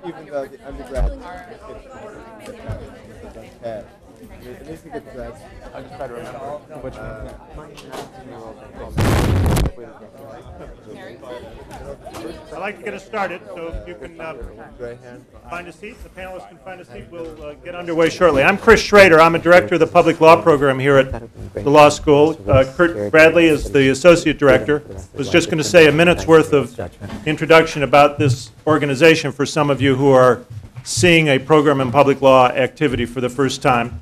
even though the undergrad path. It needs to get dressed. I just try to remember which I'd like to get us started, so if you can find a seat, the panelists can find a seat, we'll get underway shortly. I'm Chris Schrader. I'm a director of the public law program here at the law school. Curt Bradley is the associate director. I was just going to say a minute's worth of introduction about this organization for some of you who are seeing a program in public law activity for the first time.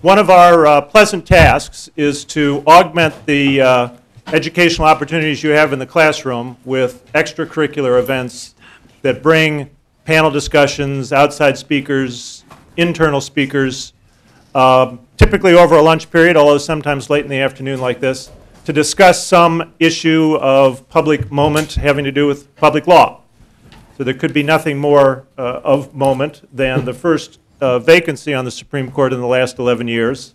One of our pleasant tasks is to augment the educational opportunities you have in the classroom with extracurricular events that bring panel discussions, outside speakers, internal speakers, typically over a lunch period, although sometimes late in the afternoon like this, to discuss some issue of public moment having to do with public law. So there could be nothing more of moment than the first vacancy on the Supreme Court in the last 11 years.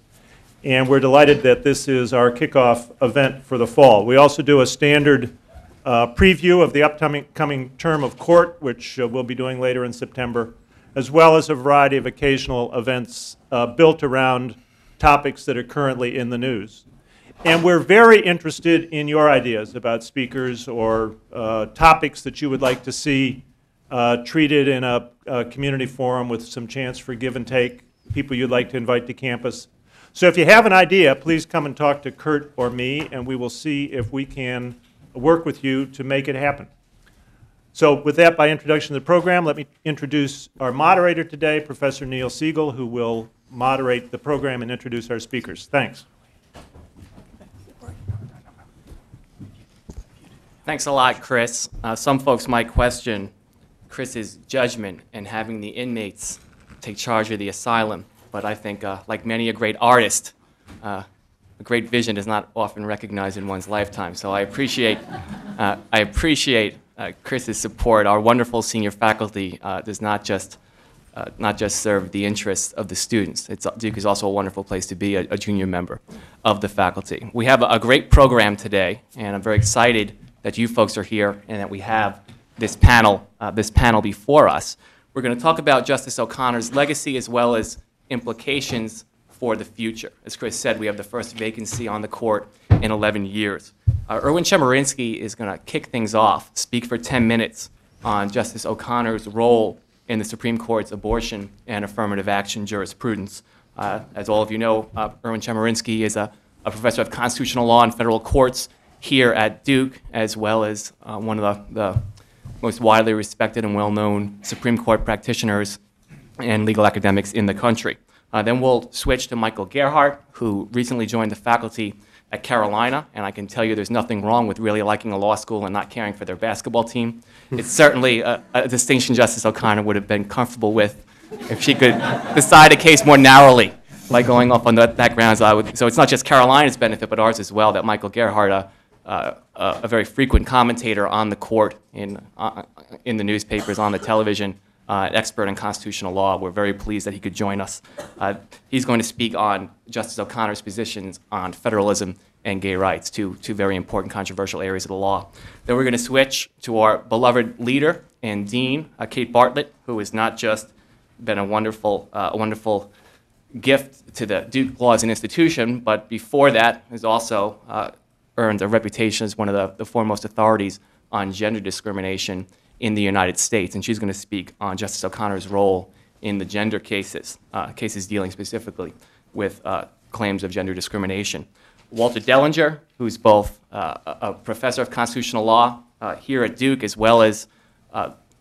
And we're delighted that this is our kickoff event for the fall. We also do a standard preview of the upcoming term of court, which we'll be doing later in September, as well as a variety of occasional events built around topics that are currently in the news. And we're very interested in your ideas about speakers or topics that you would like to see treated in a community forum with some chance for give and take, people you'd like to invite to campus. So if you have an idea, please come and talk to Curt or me, and we will see if we can work with you to make it happen. So with that, by introduction to the program, let me introduce our moderator today, Professor Neil Siegel, who will moderate the program and introduce our speakers. Thanks. Thanks a lot, Chris. Some folks might question Chris's judgment in having the inmates take charge of the asylum. But I think, like many a great artist, a great vision is not often recognized in one's lifetime. So I appreciate Chris's support. Our wonderful senior faculty does not just serve the interests of the students. Duke is also a wonderful place to be a junior member of the faculty. We have a great program today, and I'm very excited that you folks are here and that we have this panel before us. We're going to talk about Justice O'Connor's legacy as well as implications for the future. As Chris said, we have the first vacancy on the court in 11 years. Erwin Chemerinsky is going to kick things off, speak for 10 minutes on Justice O'Connor's role in the Supreme Court's abortion and affirmative action jurisprudence. As all of you know, Erwin Chemerinsky is a professor of constitutional law and federal courts here at Duke, as well as one of the most widely respected and well-known Supreme Court practitioners and legal academics in the country. Then we'll switch to Michael Gerhardt, who recently joined the faculty at Carolina, and I can tell you there's nothing wrong with really liking a law school and not caring for their basketball team. It's certainly a distinction Justice O'Connor would have been comfortable with if she could decide a case more narrowly by going off on that grounds. So it's not just Carolina's benefit, but ours as well, that Michael Gerhardt, a very frequent commentator on the court in the newspapers, on the television, expert in constitutional law. We're very pleased that he could join us. He's going to speak on Justice O'Connor's positions on federalism and gay rights, two very important controversial areas of the law. Then we're going to switch to our beloved leader and dean, Kate Bartlett, who has not just been a wonderful gift to the Duke Law as an institution, but before that has also earned a reputation as one of the foremost authorities on gender discrimination in the United States, and she's going to speak on Justice O'Connor's role in the gender cases dealing specifically with claims of gender discrimination. Walter Dellinger, who's both a professor of constitutional law here at Duke, as well as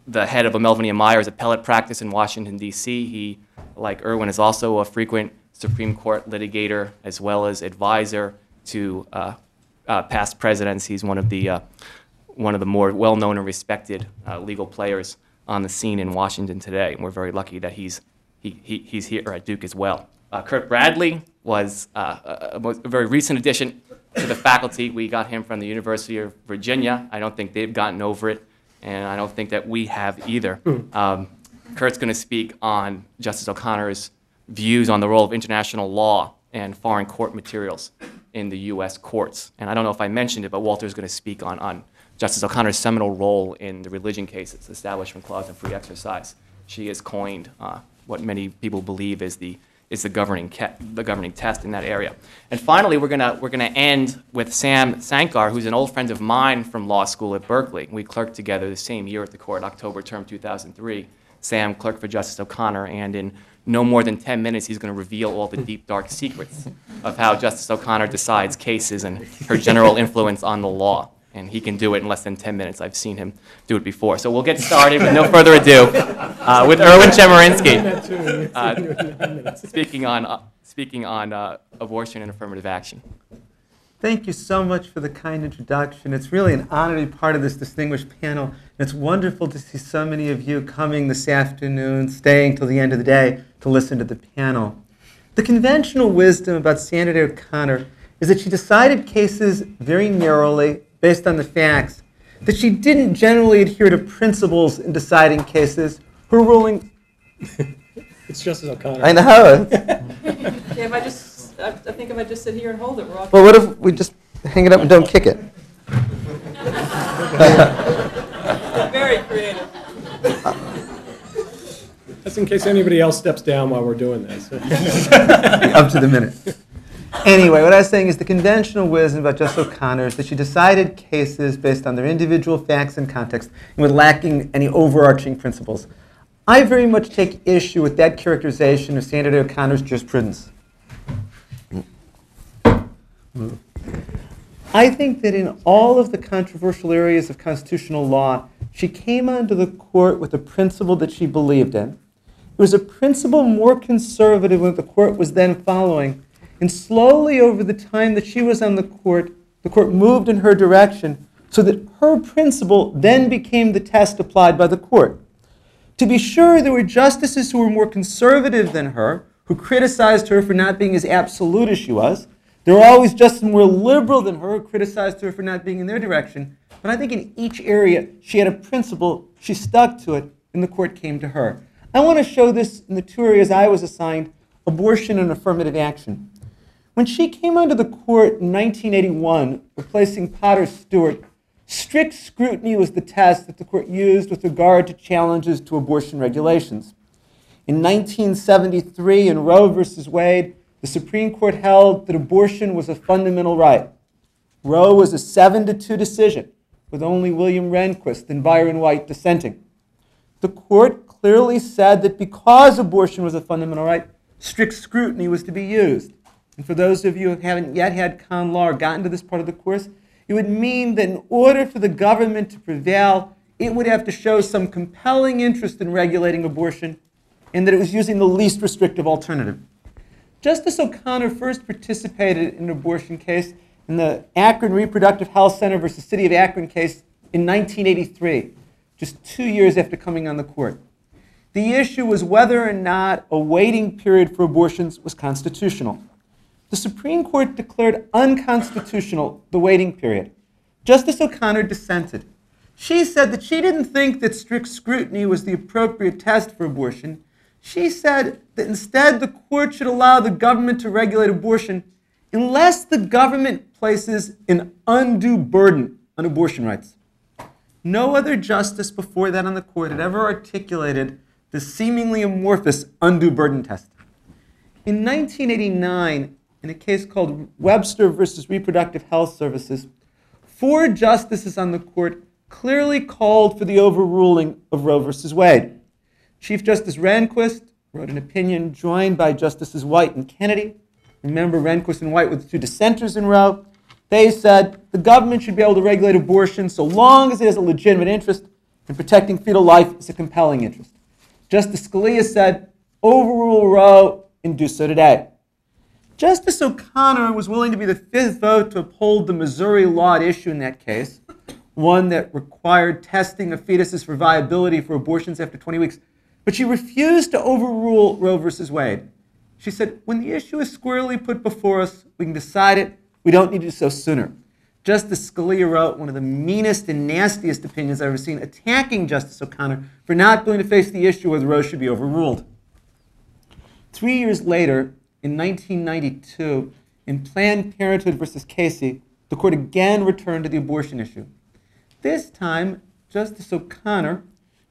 the head of a Melvin E. Myers appellate practice in Washington, D.C. He, like Erwin, is also a frequent Supreme Court litigator, as well as advisor to past presidents. He's one of the more well-known and respected legal players on the scene in Washington today. And we're very lucky that he's here at Duke as well. Curt Bradley was a very recent addition to the faculty. We got him from the University of Virginia. I don't think they've gotten over it, and I don't think that we have either. Curt's going to speak on Justice O'Connor's views on the role of international law and foreign court materials in the U.S. courts. And I don't know if I mentioned it, but Walter's going to speak on Justice O'Connor's seminal role in the religion cases, Establishment Clause and free exercise. She has coined what many people believe is the governing test in that area. And finally, we're gonna end with Sam Sankar, who's an old friend of mine from law school at Berkeley. We clerked together the same year at the court, October term 2003. Sam clerked for Justice O'Connor, and in no more than 10 minutes, he's going to reveal all the deep, dark secrets of how Justice O'Connor decides cases and her general influence on the law. And he can do it in less than 10 minutes. I've seen him do it before. So we'll get started with no further ado with Erwin Chemerinsky speaking on abortion and affirmative action. Thank you so much for the kind introduction. It's really an honor to be part of this distinguished panel. And it's wonderful to see so many of you coming this afternoon, staying till the end of the day to listen to the panel. The conventional wisdom about Sandra OConnor is that she decided cases very narrowly based on the facts, that she didn't generally adhere to principles in deciding cases. Her ruling... It's Justice O'Connor. I know. Yeah, I think if I just sit here and hold it, we're all... Well, what if we just hang it up and don't kick it? Very creative. That's in case anybody else steps down while we're doing this. Up to the minute. Anyway, what I was saying is the conventional wisdom about Justice O'Connor is that she decided cases based on their individual facts and context and with lacking any overarching principles. I very much take issue with that characterization of Sandra O'Connor's jurisprudence. I think that in all of the controversial areas of constitutional law, she came onto the court with a principle that she believed in. It was a principle more conservative than the court was then following. And slowly over the time that she was on the court moved in her direction so that her principle then became the test applied by the court. To be sure, there were justices who were more conservative than her, who criticized her for not being as absolute as she was. There were always justices more liberal than her who criticized her for not being in their direction. But I think in each area, she had a principle, she stuck to it, and the court came to her. I want to show this in the two areas I was assigned, abortion and affirmative action. When she came onto the court in 1981, replacing Potter Stewart, strict scrutiny was the test that the court used with regard to challenges to abortion regulations. In 1973, in Roe v. Wade, the Supreme Court held that abortion was a fundamental right. Roe was a 7-2 decision, with only William Rehnquist and Byron White dissenting. The court clearly said that because abortion was a fundamental right, strict scrutiny was to be used. And for those of you who haven't yet had con law or gotten to this part of the course, it would mean that in order for the government to prevail, it would have to show some compelling interest in regulating abortion and that it was using the least restrictive alternative. Justice O'Connor first participated in an abortion case in the Akron Reproductive Health Center versus City of Akron case in 1983, just 2 years after coming on the court. The issue was whether or not a waiting period for abortions was constitutional. The Supreme Court declared unconstitutional the waiting period. Justice O'Connor dissented. She said that she didn't think that strict scrutiny was the appropriate test for abortion. She said that instead the court should allow the government to regulate abortion unless the government places an undue burden on abortion rights. No other justice before that on the court had ever articulated the seemingly amorphous undue burden test. In 1989, in a case called Webster versus Reproductive Health Services, 4 justices on the court clearly called for the overruling of Roe versus Wade. Chief Justice Rehnquist wrote an opinion joined by Justices White and Kennedy. Remember, Rehnquist and White were the 2 dissenters in Roe. They said the government should be able to regulate abortion so long as it has a legitimate interest, and protecting fetal life is a compelling interest. Justice Scalia said, overrule Roe and do so today. Justice O'Connor was willing to be the 5th vote to uphold the Missouri law at issue in that case, one that required testing of fetuses for viability for abortions after 20 weeks. But she refused to overrule Roe versus Wade. She said, when the issue is squarely put before us, we can decide it. We don't need to do so sooner. Justice Scalia wrote one of the meanest and nastiest opinions I've ever seen, attacking Justice O'Connor for not going to face the issue whether Roe should be overruled. 3 years later, in 1992, in Planned Parenthood versus Casey, the court again returned to the abortion issue. This time, Justice O'Connor,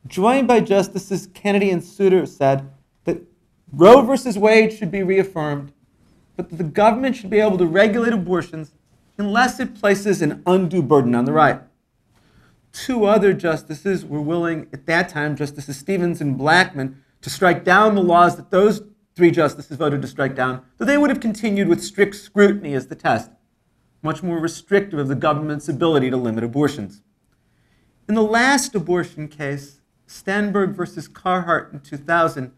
joined by Justices Kennedy and Souter, said that Roe versus Wade should be reaffirmed, but that the government should be able to regulate abortions unless it places an undue burden on the right. Two other justices were willing, at that time, Justices Stevens and Blackmun, to strike down the laws that those three justices voted to strike down, though they would have continued with strict scrutiny as the test, much more restrictive of the government's ability to limit abortions. In the last abortion case, Stenberg versus Gerhardt in 2000,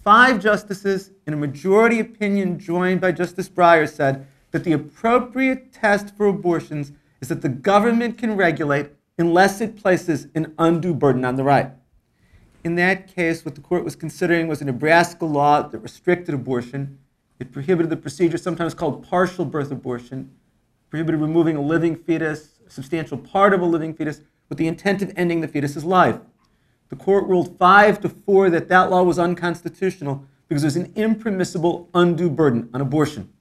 5 justices, in a majority opinion joined by Justice Breyer, said that the appropriate test for abortions is that the government can regulate unless it places an undue burden on the right. In that case, what the court was considering was a Nebraska law that restricted abortion. It prohibited the procedure sometimes called partial birth abortion, prohibited removing a living fetus, a substantial part of a living fetus, with the intent of ending the fetus's life. The court ruled 5-4 that that law was unconstitutional because it was an impermissible undue burden on abortion.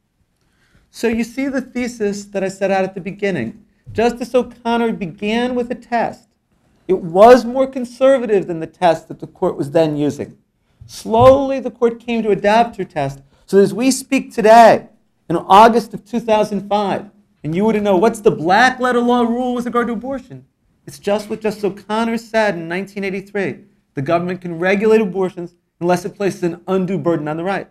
So you see the thesis that I set out at the beginning. Justice O'Connor began with a test. It was more conservative than the test that the court was then using. Slowly, the court came to adopt her test. So as we speak today, in August of 2005, and you were to know what's the black letter law rule with regard to abortion, it's just what Justice O'Connor said in 1983. The government can regulate abortions unless it places an undue burden on the right.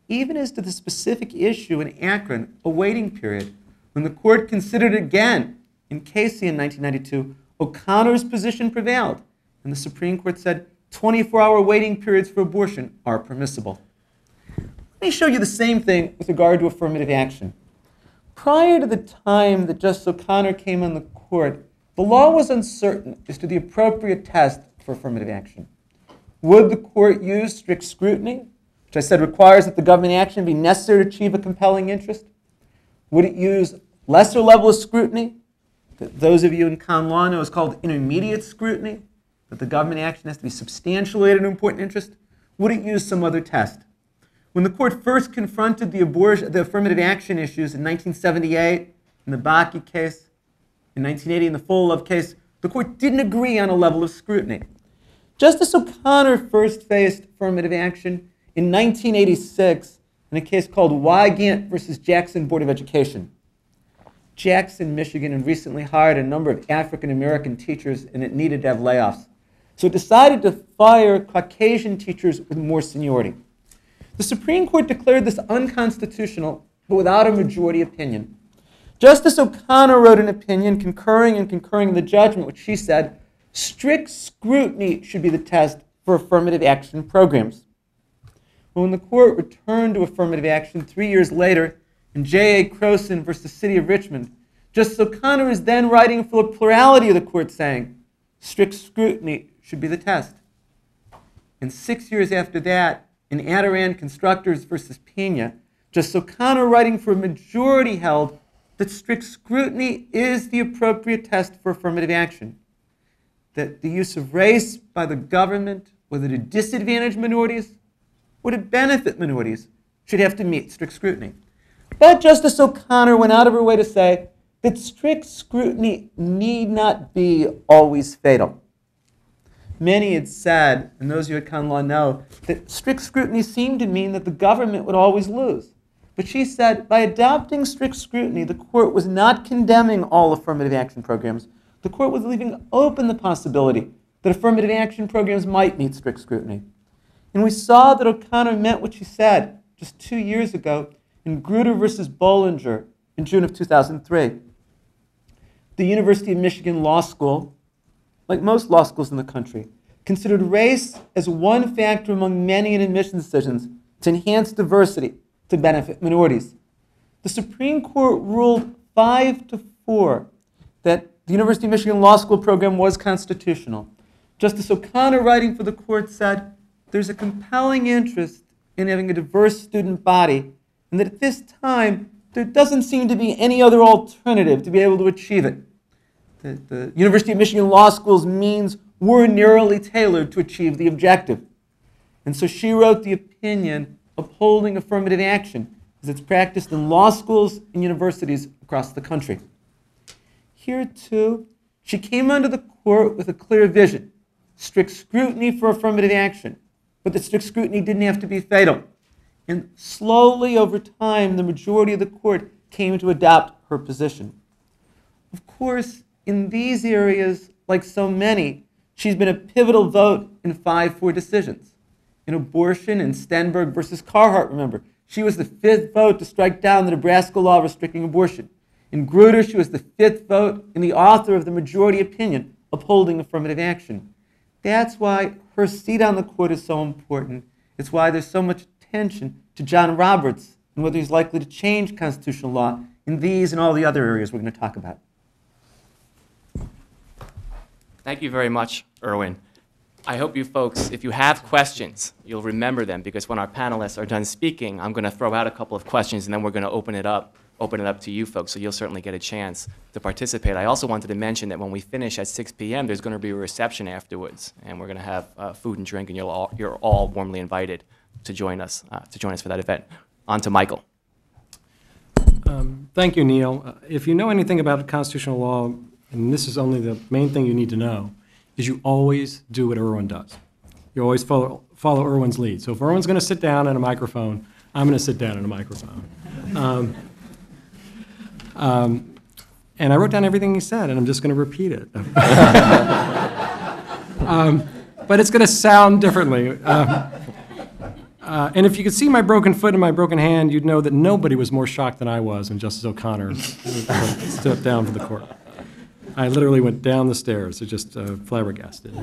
Even as to the specific issue in Akron, a waiting period, when the court considered it again in Casey in 1992, O'Connor's position prevailed, and the Supreme Court said 24-hour waiting periods for abortion are permissible. Let me show you the same thing with regard to affirmative action. Prior to the time that Justice O'Connor came on the court, the law was uncertain as to the appropriate test for affirmative action. Would the court use strict scrutiny, which I said requires that the government action be necessary to achieve a compelling interest? Would it use lesser level of scrutiny, that those of you in con law know is called intermediate scrutiny, that the government action has to be substantially an important interest? Would it use some other test? When the court first confronted the affirmative action issues in 1978, in the Bakke case, in 1980 in the Full Love case, the court didn't agree on a level of scrutiny. Justice O'Connor first faced affirmative action in 1986 in a case called Wygant versus Jackson Board of Education. Jackson, Michigan, had recently hired a number of African-American teachers, and it needed to have layoffs. So it decided to fire Caucasian teachers with more seniority. The Supreme Court declared this unconstitutional, but without a majority opinion. Justice O'Connor wrote an opinion concurring in the judgment, which she said, strict scrutiny should be the test for affirmative action programs. When the court returned to affirmative action 3 years later in J.A. Croson versus City of Richmond, Justice O'Connor is then writing for the plurality of the court saying, strict scrutiny should be the test. And 6 years after that, in Adirondack Constructors versus Pena, Justice O'Connor, writing for a majority, held that strict scrutiny is the appropriate test for affirmative action. That the use of race by the government, whether to disadvantage minorities or to benefit minorities, should have to meet strict scrutiny. But Justice O'Connor went out of her way to say that strict scrutiny need not be always fatal. Many had said, and those who at con law know, that strict scrutiny seemed to mean that the government would always lose. But she said, by adopting strict scrutiny, the court was not condemning all affirmative action programs. The court was leaving open the possibility that affirmative action programs might meet strict scrutiny. And we saw that O'Connor meant what she said just 2 years ago in Grutter versus Bollinger in June of 2003. The University of Michigan Law School, like most law schools in the country, considered race as one factor among many in admission decisions to enhance diversity to benefit minorities. The Supreme Court ruled 5-4 that the University of Michigan Law School program was constitutional. Justice O'Connor, writing for the court, said, there's a compelling interest in having a diverse student body, and that at this time, there doesn't seem to be any other alternative to be able to achieve it. The University of Michigan Law School's means were narrowly tailored to achieve the objective. And so she wrote the opinion upholding affirmative action as it's practiced in law schools and universities across the country. Here, too, She came onto the court with a clear vision, strict scrutiny for affirmative action, but the strict scrutiny didn't have to be fatal. And slowly over time, the majority of the court came to adopt her position. Of course, in these areas, like so many, she's been a pivotal vote in 5-4 decisions. In abortion and Stenberg versus Gerhardt, remember, she was the 5th vote to strike down the Nebraska law restricting abortion. In Grutter, she was the 5th vote and the author of the majority opinion upholding affirmative action. That's why her seat on the court is so important. It's why there's so much attention to John Roberts and whether he's likely to change constitutional law in these and all the other areas we're going to talk about. Thank you very much, Erwin. I hope you folks, if you have questions, you'll remember them, because when our panelists are done speaking, I'm going to throw out a couple of questions, and then we're going to open it up to you folks, so you'll certainly get a chance to participate. I also wanted to mention that when we finish at 6 p.m., there's going to be a reception afterwards, and we're going to have food and drink, and you're all warmly invited to join us for that event. On to Michael. Thank you, Neil. If you know anything about constitutional law, and this is only the main thing you need to know, is you always do what Erwin does. You always follow Erwin's lead. So if Erwin's going to sit down at a microphone, I'm going to sit down at a microphone. And I wrote down everything he said, and I'm just going to repeat it. But it's going to sound differently. And if you could see my broken foot and my broken hand, you'd know that nobody was more shocked than I was when Justice O'Connor stepped down from the court. I literally went down the stairs, just flabbergasted.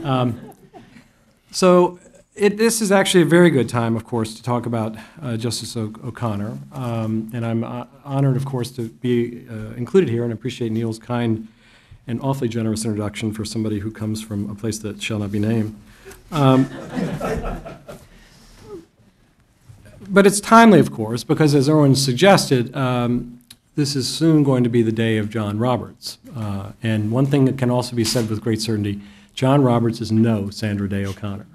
So this is actually a very good time, of course, to talk about Justice O'Connor. And I'm honored, of course, to be included here, and appreciate Neil's kind and awfully generous introduction for somebody who comes from a place that shall not be named. But it's timely, of course, because as Erwin suggested, this is soon going to be the day of John Roberts. And one thing that can also be said with great certainty, John Roberts is no Sandra Day O'Connor,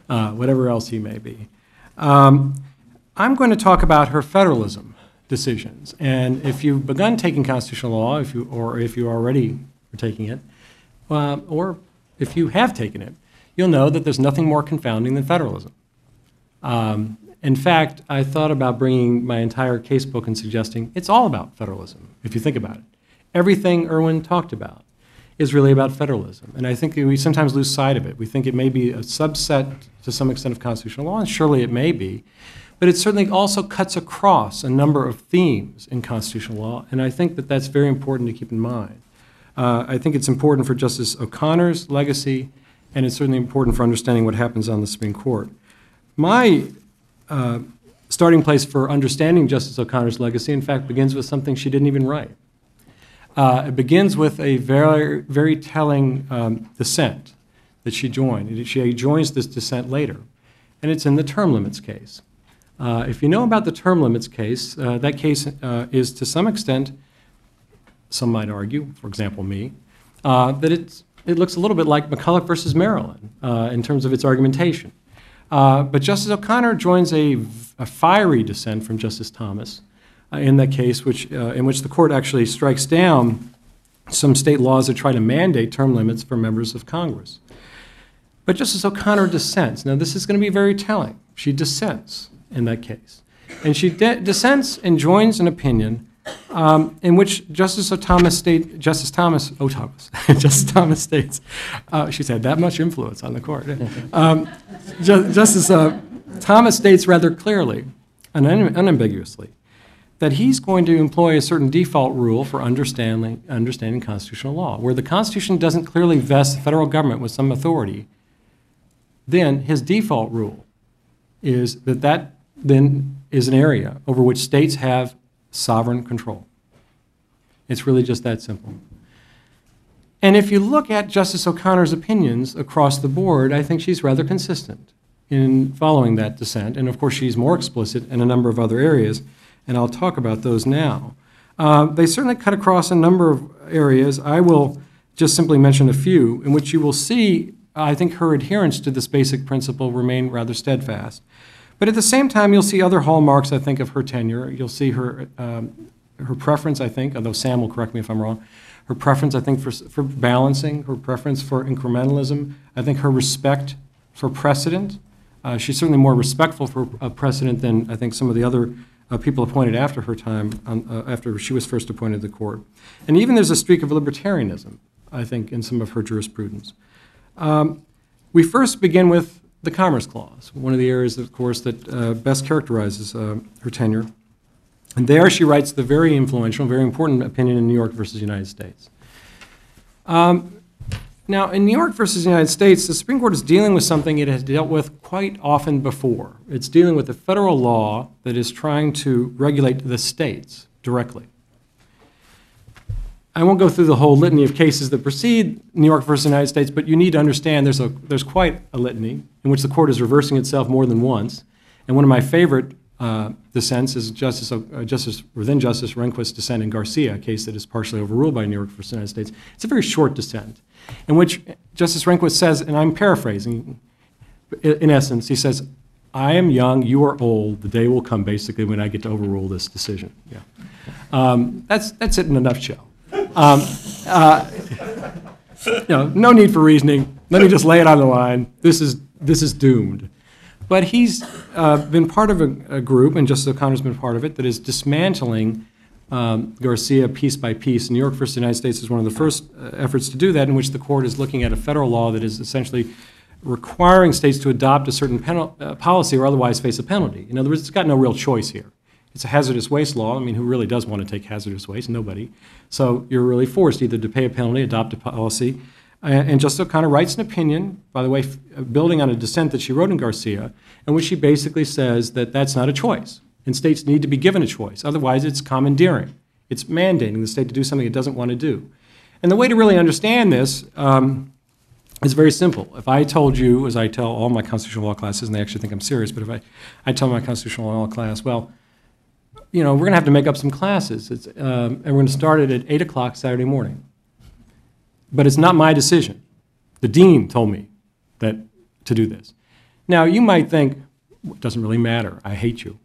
whatever else he may be. I'm going to talk about her federalism decisions. And if you've begun taking constitutional law, if you already are taking it, or if you have taken it, you'll know that there's nothing more confounding than federalism. In fact, I thought about bringing my entire casebook and suggesting it's all about federalism, if you think about it. Everything Erwin talked about is really about federalism. And I think we sometimes lose sight of it. We think it may be a subset to some extent of constitutional law, and surely it may be. But it certainly also cuts across a number of themes in constitutional law, and I think that that's very important to keep in mind. I think it's important for Justice O'Connor's legacy, and it's certainly important for understanding what happens on the Supreme Court. My starting place for understanding Justice O'Connor's legacy, in fact, begins with something she didn't even write. It begins with a very, very telling dissent that she joined. She joins this dissent later, and it's in the term limits case. If you know about the term limits case, that case is to some extent, some might argue, for example me, that it looks a little bit like McCulloch versus Maryland in terms of its argumentation. But Justice O'Connor joins a fiery dissent from Justice Thomas in that case, in which the court actually strikes down some state laws that try to mandate term limits for members of Congress. But Justice O'Connor dissents. Now, this is going to be very telling. She dissents in that case. And she dissents and joins an opinion in which Justice Thomas states, she's had that much influence on the court. Justice Thomas states rather clearly and unambiguously that he's going to employ a certain default rule for understanding constitutional law. Where the Constitution doesn't clearly vest the federal government with some authority, then his default rule is that then is an area over which states have sovereign control. It's really just that simple. And if you look at Justice O'Connor's opinions across the board, I think she's rather consistent in following that dissent. And of course, she's more explicit in a number of other areas, and I'll talk about those now. They certainly cut across a number of areas. I will just simply mention a few in which you will see, I think, her adherence to this basic principle remain rather steadfast. But at the same time, you'll see other hallmarks, I think, of her tenure. You'll see her preference, I think, although Sam will correct me if I'm wrong, her preference, I think, for balancing, her preference for incrementalism, I think her respect for precedent. She's certainly more respectful for precedent than I think some of the other people appointed after her time, after she was first appointed to the court. And even there's a streak of libertarianism, I think, in some of her jurisprudence. We first begin with the Commerce Clause, one of the areas, of course, that best characterizes her tenure. And there she writes the very influential, very important opinion in New York versus United States. Now, in New York versus the United States, the Supreme Court is dealing with something it has dealt with quite often before. It's dealing with a federal law that is trying to regulate the states directly. I won't go through the whole litany of cases that precede New York versus the United States, but you need to understand there's quite a litany in which the court is reversing itself more than once. And one of my favorite dissents is then Justice Rehnquist's dissent in Garcia, a case that is partially overruled by New York versus the United States. It's a very short dissent, in which Justice Rehnquist says, and I'm paraphrasing, in essence, he says, I am young, you are old, the day will come basically when I get to overrule this decision. Yeah. That's it in a nutshell. No need for reasoning. Let me just lay it on the line. This is doomed. But he's been part of a group, and Justice O'Connor's been part of it, that is dismantling Garcia piece by piece. New York versus the United States is one of the first efforts to do that, in which the court is looking at a federal law that is essentially requiring states to adopt a certain policy or otherwise face a penalty. In other words, it's got no real choice here. It's a hazardous waste law. I mean, who really does want to take hazardous waste? Nobody. So you're really forced either to pay a penalty, adopt a policy. And Justice O'Connor writes an opinion, by the way, building on a dissent that she wrote in Garcia, in which she basically says that that's not a choice, and states need to be given a choice. Otherwise, it's commandeering. It's mandating the state to do something it doesn't want to do. And the way to really understand this is very simple. If I told you, as I tell all my constitutional law classes, and they actually think I'm serious, but if I tell my constitutional law class, well, we're going to have to make up some classes, and we're going to start it at 8 o'clock Saturday morning. But it's not my decision. The dean told me to do this. Now, you might think, it doesn't really matter. I hate you.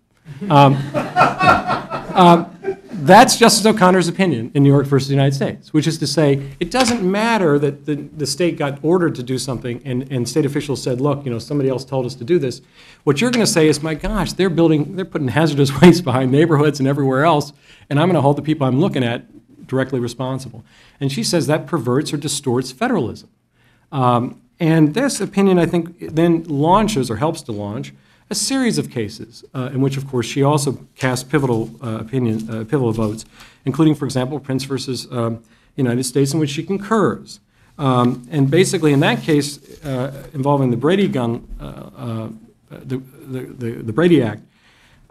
That's Justice O'Connor's opinion in New York versus the United States, which is to say, it doesn't matter that the state got ordered to do something and state officials said, look, somebody else told us to do this. What you're going to say is, my gosh, they're putting hazardous waste behind neighborhoods and everywhere else, and I'm going to hold the people I'm looking at directly responsible. And she says that perverts or distorts federalism. And this opinion, I think, then launches or helps to launch a series of cases in which, of course, she also casts pivotal votes, including, for example, Prince versus United States, in which she concurs. And basically, in that case, involving the Brady gun, the Brady Act,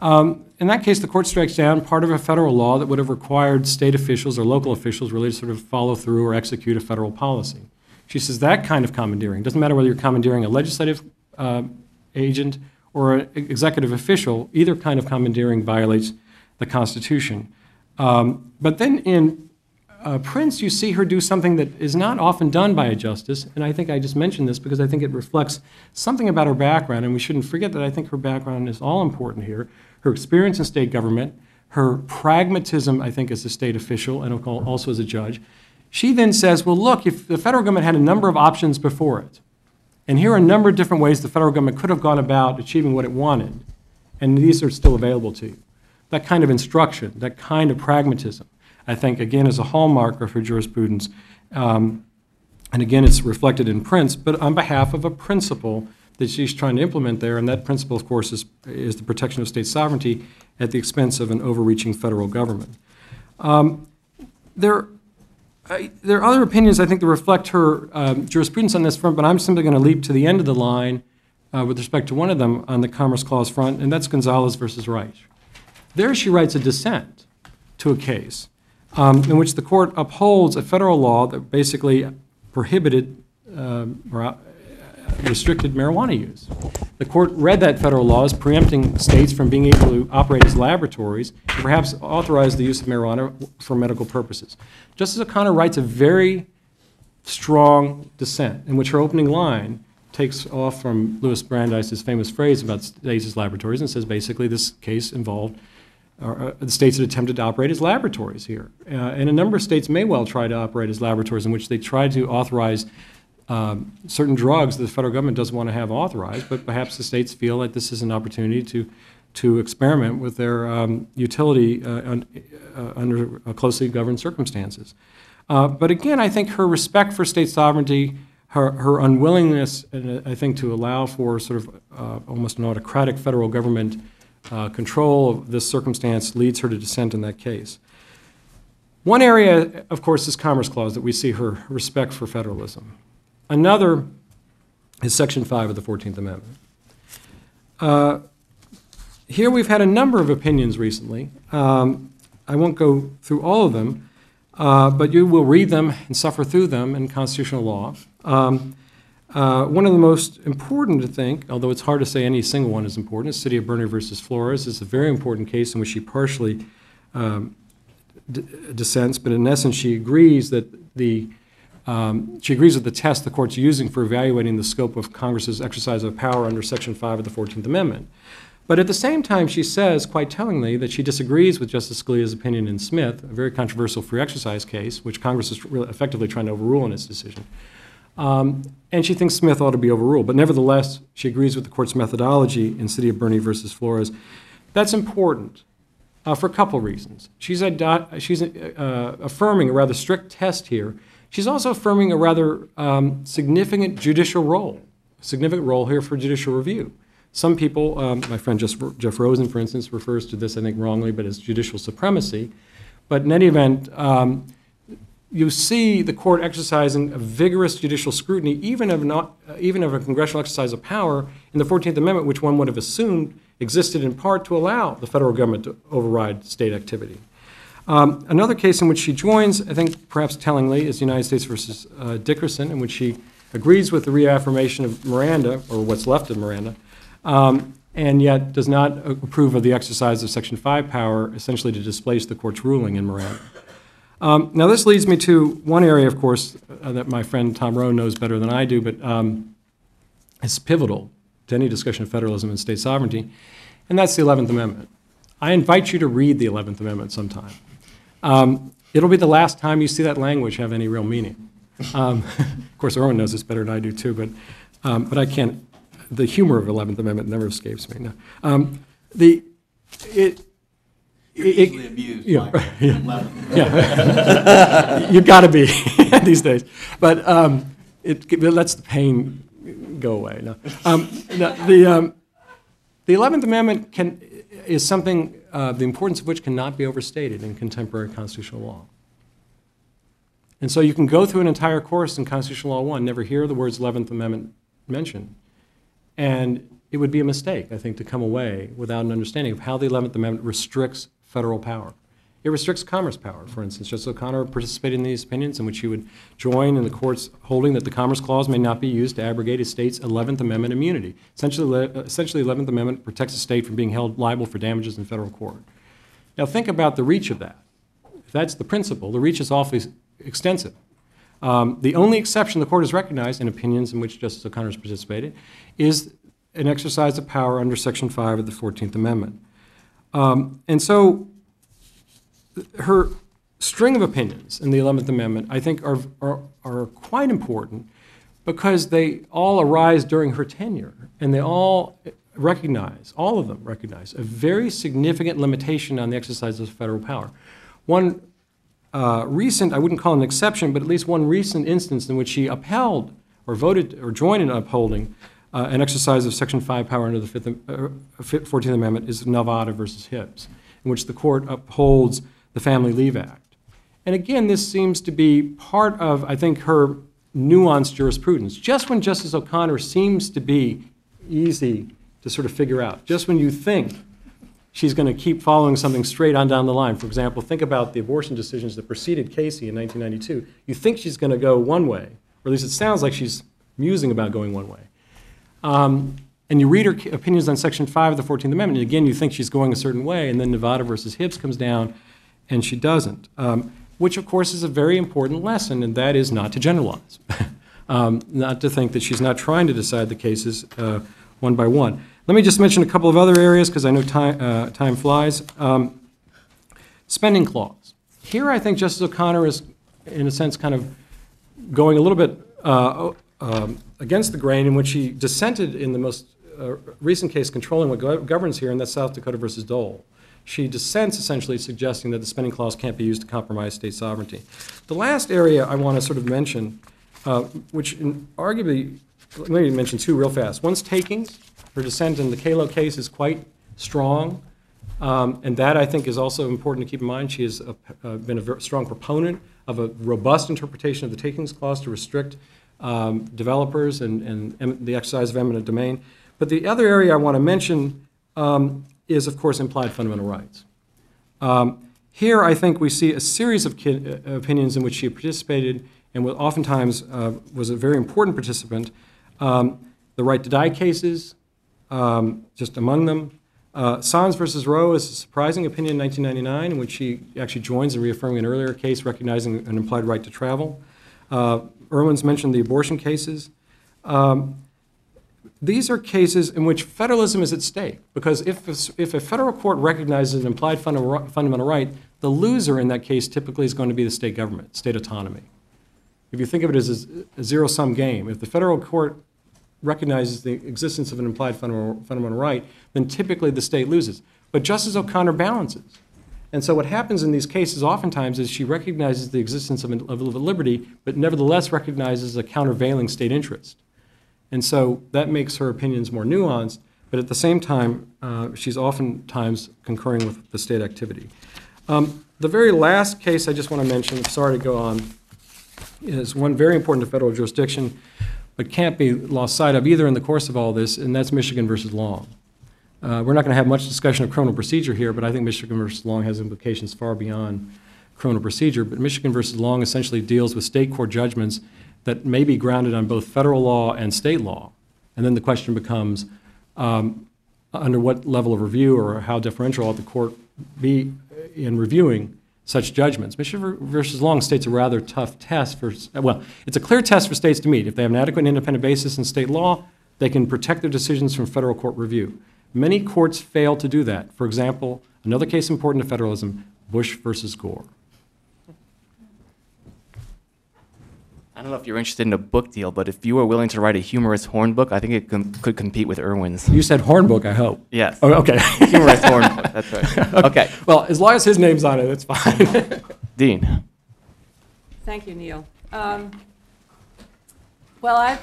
in that case, the court strikes down part of a federal law that would have required state officials or local officials really to sort of follow through or execute a federal policy. She says that kind of commandeering, doesn't matter whether you're commandeering a legislative agent or an executive official, either kind of commandeering violates the Constitution. But then in Prince, you see her do something that is not often done by a justice, and I think I just mentioned this because I think it reflects something about her background, and we shouldn't forget that I think her background is all important here. Her experience in state government, her pragmatism, I think, as a state official and also as a judge. She then says, well, look, if the federal government had a number of options before it, and here are a number of different ways the federal government could have gone about achieving what it wanted, and these are still available to you. That kind of instruction, that kind of pragmatism, I think, again, is a hallmark of her jurisprudence. And again, it's reflected in Prince, but on behalf of a principle that she's trying to implement there, and that principle, of course, is the protection of state sovereignty at the expense of an overreaching federal government. There are other opinions, I think, that reflect her jurisprudence on this front, but I'm simply going to leap to the end of the line with respect to one of them on the Commerce Clause front, and that's Gonzalez versus Reich. There she writes a dissent to a case in which the court upholds a federal law that basically prohibited or restricted marijuana use. The court read that federal law as preempting states from being able to operate as laboratories and perhaps authorize the use of marijuana for medical purposes. Justice O'Connor writes a very strong dissent in which her opening line takes off from Louis Brandeis's famous phrase about states as laboratories and says basically this case involved the states had attempted to operate as laboratories here. And a number of states may well try to operate as laboratories in which they try to authorize certain drugs that the federal government doesn't want to have authorized, but perhaps the states feel that this is an opportunity to experiment with their utility under closely governed circumstances. But again, I think her respect for state sovereignty, her unwillingness, I think, to allow for sort of almost an autocratic federal government control of this circumstance leads her to dissent in that case. One area, of course, is Commerce Clause that we see her respect for federalism. Another is Section 5 of the 14th Amendment. Here we've had a number of opinions recently. I won't go through all of them, but you will read them and suffer through them in constitutional law. One of the most important, I think, although it's hard to say any single one is important, is City of Boerne versus Flores. It's a very important case in which she partially dissents, but in essence she agrees that she agrees with the test the court's using for evaluating the scope of Congress's exercise of power under Section 5 of the 14th Amendment. But at the same time, she says, quite tellingly, that she disagrees with Justice Scalia's opinion in Smith, a very controversial free exercise case, which Congress is really effectively trying to overrule in its decision. And she thinks Smith ought to be overruled. But nevertheless, she agrees with the court's methodology in City of Boerne versus Flores. That's important for a couple reasons. She's affirming a rather strict test here. She's also affirming a rather significant judicial role here for judicial review. Some people, my friend Jeff Rosen, for instance, refers to this, I think wrongly, but as judicial supremacy. But in any event, you see the court exercising a vigorous judicial scrutiny, even of a congressional exercise of power in the 14th Amendment, which one would have assumed existed in part to allow the federal government to override state activity. Another case in which she joins, I think perhaps tellingly, is United States versus Dickerson, in which she agrees with the reaffirmation of Miranda, or what's left of Miranda, and yet does not approve of the exercise of Section 5 power, essentially to displace the court's ruling in Miranda. Now this leads me to one area, of course, that my friend Tom Rowe knows better than I do, but it's pivotal to any discussion of federalism and state sovereignty, and that's the 11th Amendment. I invite you to read the 11th Amendment sometime. It'll be the last time you see that language have any real meaning. Of course, Erwin knows this better than I do too, but I can't. The humor of the 11th Amendment never escapes me. No. Usually abused. Yeah. You've got to be these days, but it lets the pain go away. No. The 11th Amendment is something the importance of which cannot be overstated in contemporary constitutional law. And so you can go through an entire course in Constitutional Law 1, never hear the words 11th Amendment mentioned, and it would be a mistake, I think, to come away without an understanding of how the 11th Amendment restricts federal power. It restricts commerce power, for instance. Justice O'Connor participated in these opinions in which he would join in the court's holding that the Commerce Clause may not be used to abrogate a state's 11th Amendment immunity. Essentially, the 11th Amendment protects a state from being held liable for damages in federal court. Now think about the reach of that. If that's the principle, the reach is awfully extensive. The only exception the court has recognized in opinions in which Justice O'Connor has participated is an exercise of power under Section 5 of the 14th Amendment. And so her string of opinions in the 11th Amendment, I think, are quite important because they all arise during her tenure, and they all of them recognize, a very significant limitation on the exercise of federal power. One recent, I wouldn't call it an exception, but at least one recent instance in which she upheld or voted or joined in upholding an exercise of Section 5 power under the 14th Amendment is Nevada versus Hibbs, in which the court upholds the Family Leave Act. And again, this seems to be part of, I think, her nuanced jurisprudence. Just when Justice O'Connor seems to be easy to sort of figure out, just when you think she's going to keep following something straight on down the line. For example, think about the abortion decisions that preceded Casey in 1992. You think she's going to go one way, or at least it sounds like she's musing about going one way. And you read her opinions on Section 5 of the 14th Amendment, and again, you think she's going a certain way, and then Nevada versus Hibbs comes down, and she doesn't, which, of course, is a very important lesson, and that is not to generalize, not to think that she's not trying to decide the cases one by one. Let me just mention a couple of other areas, because I know time flies. Spending clause. Here I think Justice O'Connor is, in a sense, kind of going a little bit against the grain, in which she dissented in the most recent case controlling what governs here, and that's South Dakota versus Dole. She dissents, essentially suggesting that the spending clause can't be used to compromise state sovereignty. The last area I want to sort of mention, which arguably, let me mention two real fast. One's takings. Her dissent in the Kalo case is quite strong, and that I think is also important to keep in mind. She has been a very strong proponent of a robust interpretation of the takings clause to restrict developers and the exercise of eminent domain. But the other area I want to mention is, of course, implied fundamental rights. Here, I think we see a series of opinions in which she participated and oftentimes was a very important participant. The right to die cases, just among them. Sands versus Roe is a surprising opinion in 1999 in which she actually joins in reaffirming an earlier case recognizing an implied right to travel. Erwin's mentioned the abortion cases. These are cases in which federalism is at stake, because if a federal court recognizes an implied fundamental right, the loser in that case typically is going to be the state government, state autonomy. If you think of it as a zero-sum game, if the federal court recognizes the existence of an implied fundamental right, then typically the state loses. But Justice O'Connor balances. And so what happens in these cases oftentimes is she recognizes the existence of a liberty, but nevertheless recognizes a countervailing state interest. And so that makes her opinions more nuanced, but at the same time, she's oftentimes concurring with the state activity. The very last case I just want to mention, I'm sorry to go on, is one very important to federal jurisdiction, but can't be lost sight of either in the course of all this, and that's Michigan versus Long. We're not going to have much discussion of criminal procedure here, but I think Michigan versus Long has implications far beyond criminal procedure. But Michigan versus Long essentially deals with state court judgments that may be grounded on both federal law and state law. And then the question becomes, under what level of review or how deferential ought the court be in reviewing such judgments. Michigan versus Long states a rather tough test for, well, it's a clear test for states to meet. If they have an adequate and independent basis in state law, they can protect their decisions from federal court review. Many courts fail to do that. For example, another case important to federalism, Bush versus Gore. I don't know if you're interested in a book deal, but if you were willing to write a humorous Hornbook, I think it could compete with Erwin's. You said Hornbook, I hope. Yes. Oh, okay. Humorous Hornbook, that's right. Okay. Well, as long as his name's on it, it's fine. Dean. Thank you, Neil. Well, I've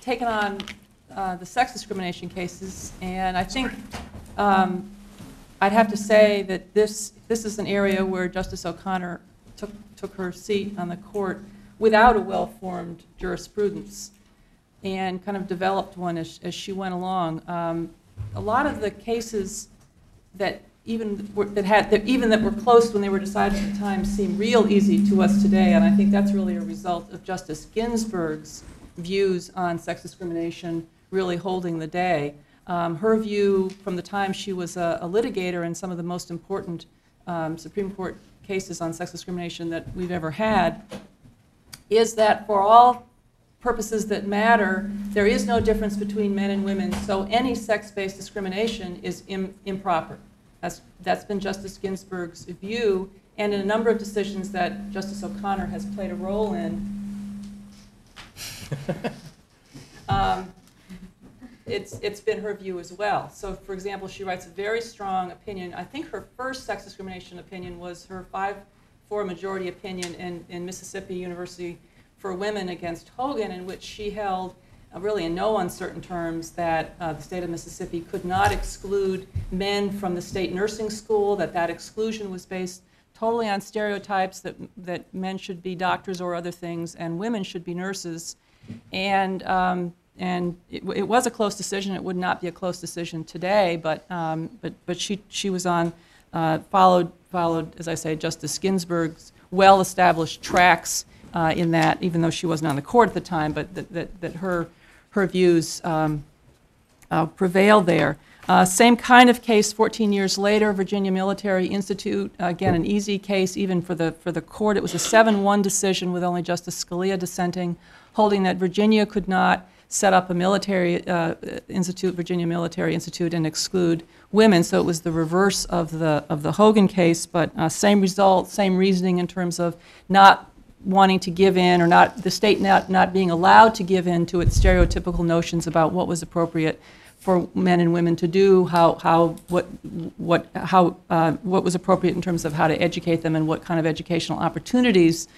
taken on the sex discrimination cases, and I think I'd have to say that this is an area where Justice O'Connor took her seat on the court without a well-formed jurisprudence and kind of developed one as she went along. A lot of the cases that that were close when they were decided at the time seem real easy to us today, and I think that's really a result of Justice Ginsburg's views on sex discrimination really holding the day. Her view from the time she was a litigator in some of the most important Supreme Court cases on sex discrimination that we've ever had is that for all purposes that matter, there is no difference between men and women, so any sex-based discrimination is improper. That's been Justice Ginsburg's view, and in a number of decisions that Justice O'Connor has played a role in, it's been her view as well. So, for example, she writes a very strong opinion. I think her first sex discrimination opinion was her 5-4 majority opinion in Mississippi University for Women against Hogan, in which she held, really in no uncertain terms, that the state of Mississippi could not exclude men from the state nursing school, that exclusion was based totally on stereotypes that men should be doctors or other things and women should be nurses. And it was a close decision. It would not be a close decision today, but she was on followed, as I say, Justice Ginsburg's well-established tracks in that, even though she wasn't on the court at the time, but that her views prevailed there. Same kind of case 14 years later, Virginia Military Institute, again an easy case even for the court. It was a 7-1 decision with only Justice Scalia dissenting, holding that Virginia could not set up a military institute, Virginia Military Institute, and exclude women. So it was the reverse of the Hogan case, but same result, same reasoning in terms of not wanting to give in, or the state not being allowed to give in to its stereotypical notions about what was appropriate for men and women to do, what was appropriate in terms of how to educate them and what kind of educational opportunities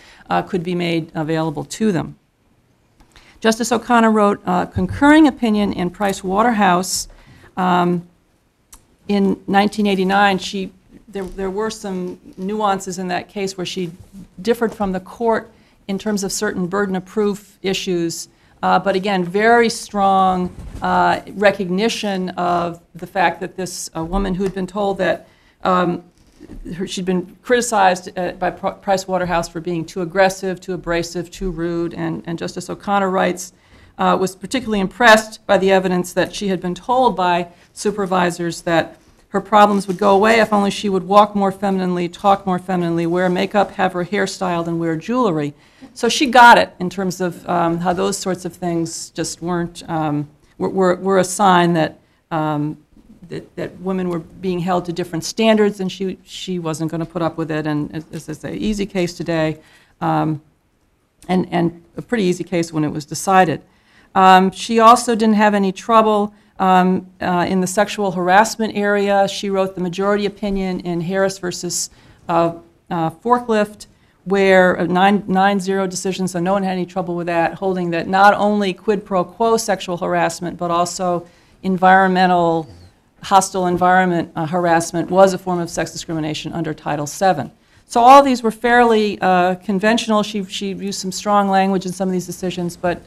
could be made available to them. Justice O'Connor wrote a concurring opinion in Price Waterhouse in 1989. There were some nuances in that case where she differed from the court in terms of certain burden of proof issues. But again, very strong recognition of the fact that this woman who had been told that she'd been criticized by Price Waterhouse for being too aggressive, too abrasive, too rude, and Justice O'Connor writes, was particularly impressed by the evidence that she had been told by supervisors that her problems would go away if only she would walk more femininely, talk more femininely, wear makeup, have her hair styled, and wear jewelry. So she got it in terms of how those sorts of things just weren't, were a sign that, that women were being held to different standards, and she wasn't going to put up with it. And as I say, easy case today, and a pretty easy case when it was decided. She also didn't have any trouble in the sexual harassment area. She wrote the majority opinion in Harris versus Forklift, where a 9-0 decision, so no one had any trouble with that, holding that not only quid pro quo sexual harassment, but also environmental, hostile environment harassment was a form of sex discrimination under Title VII. So all of these were fairly conventional. She used some strong language in some of these decisions, but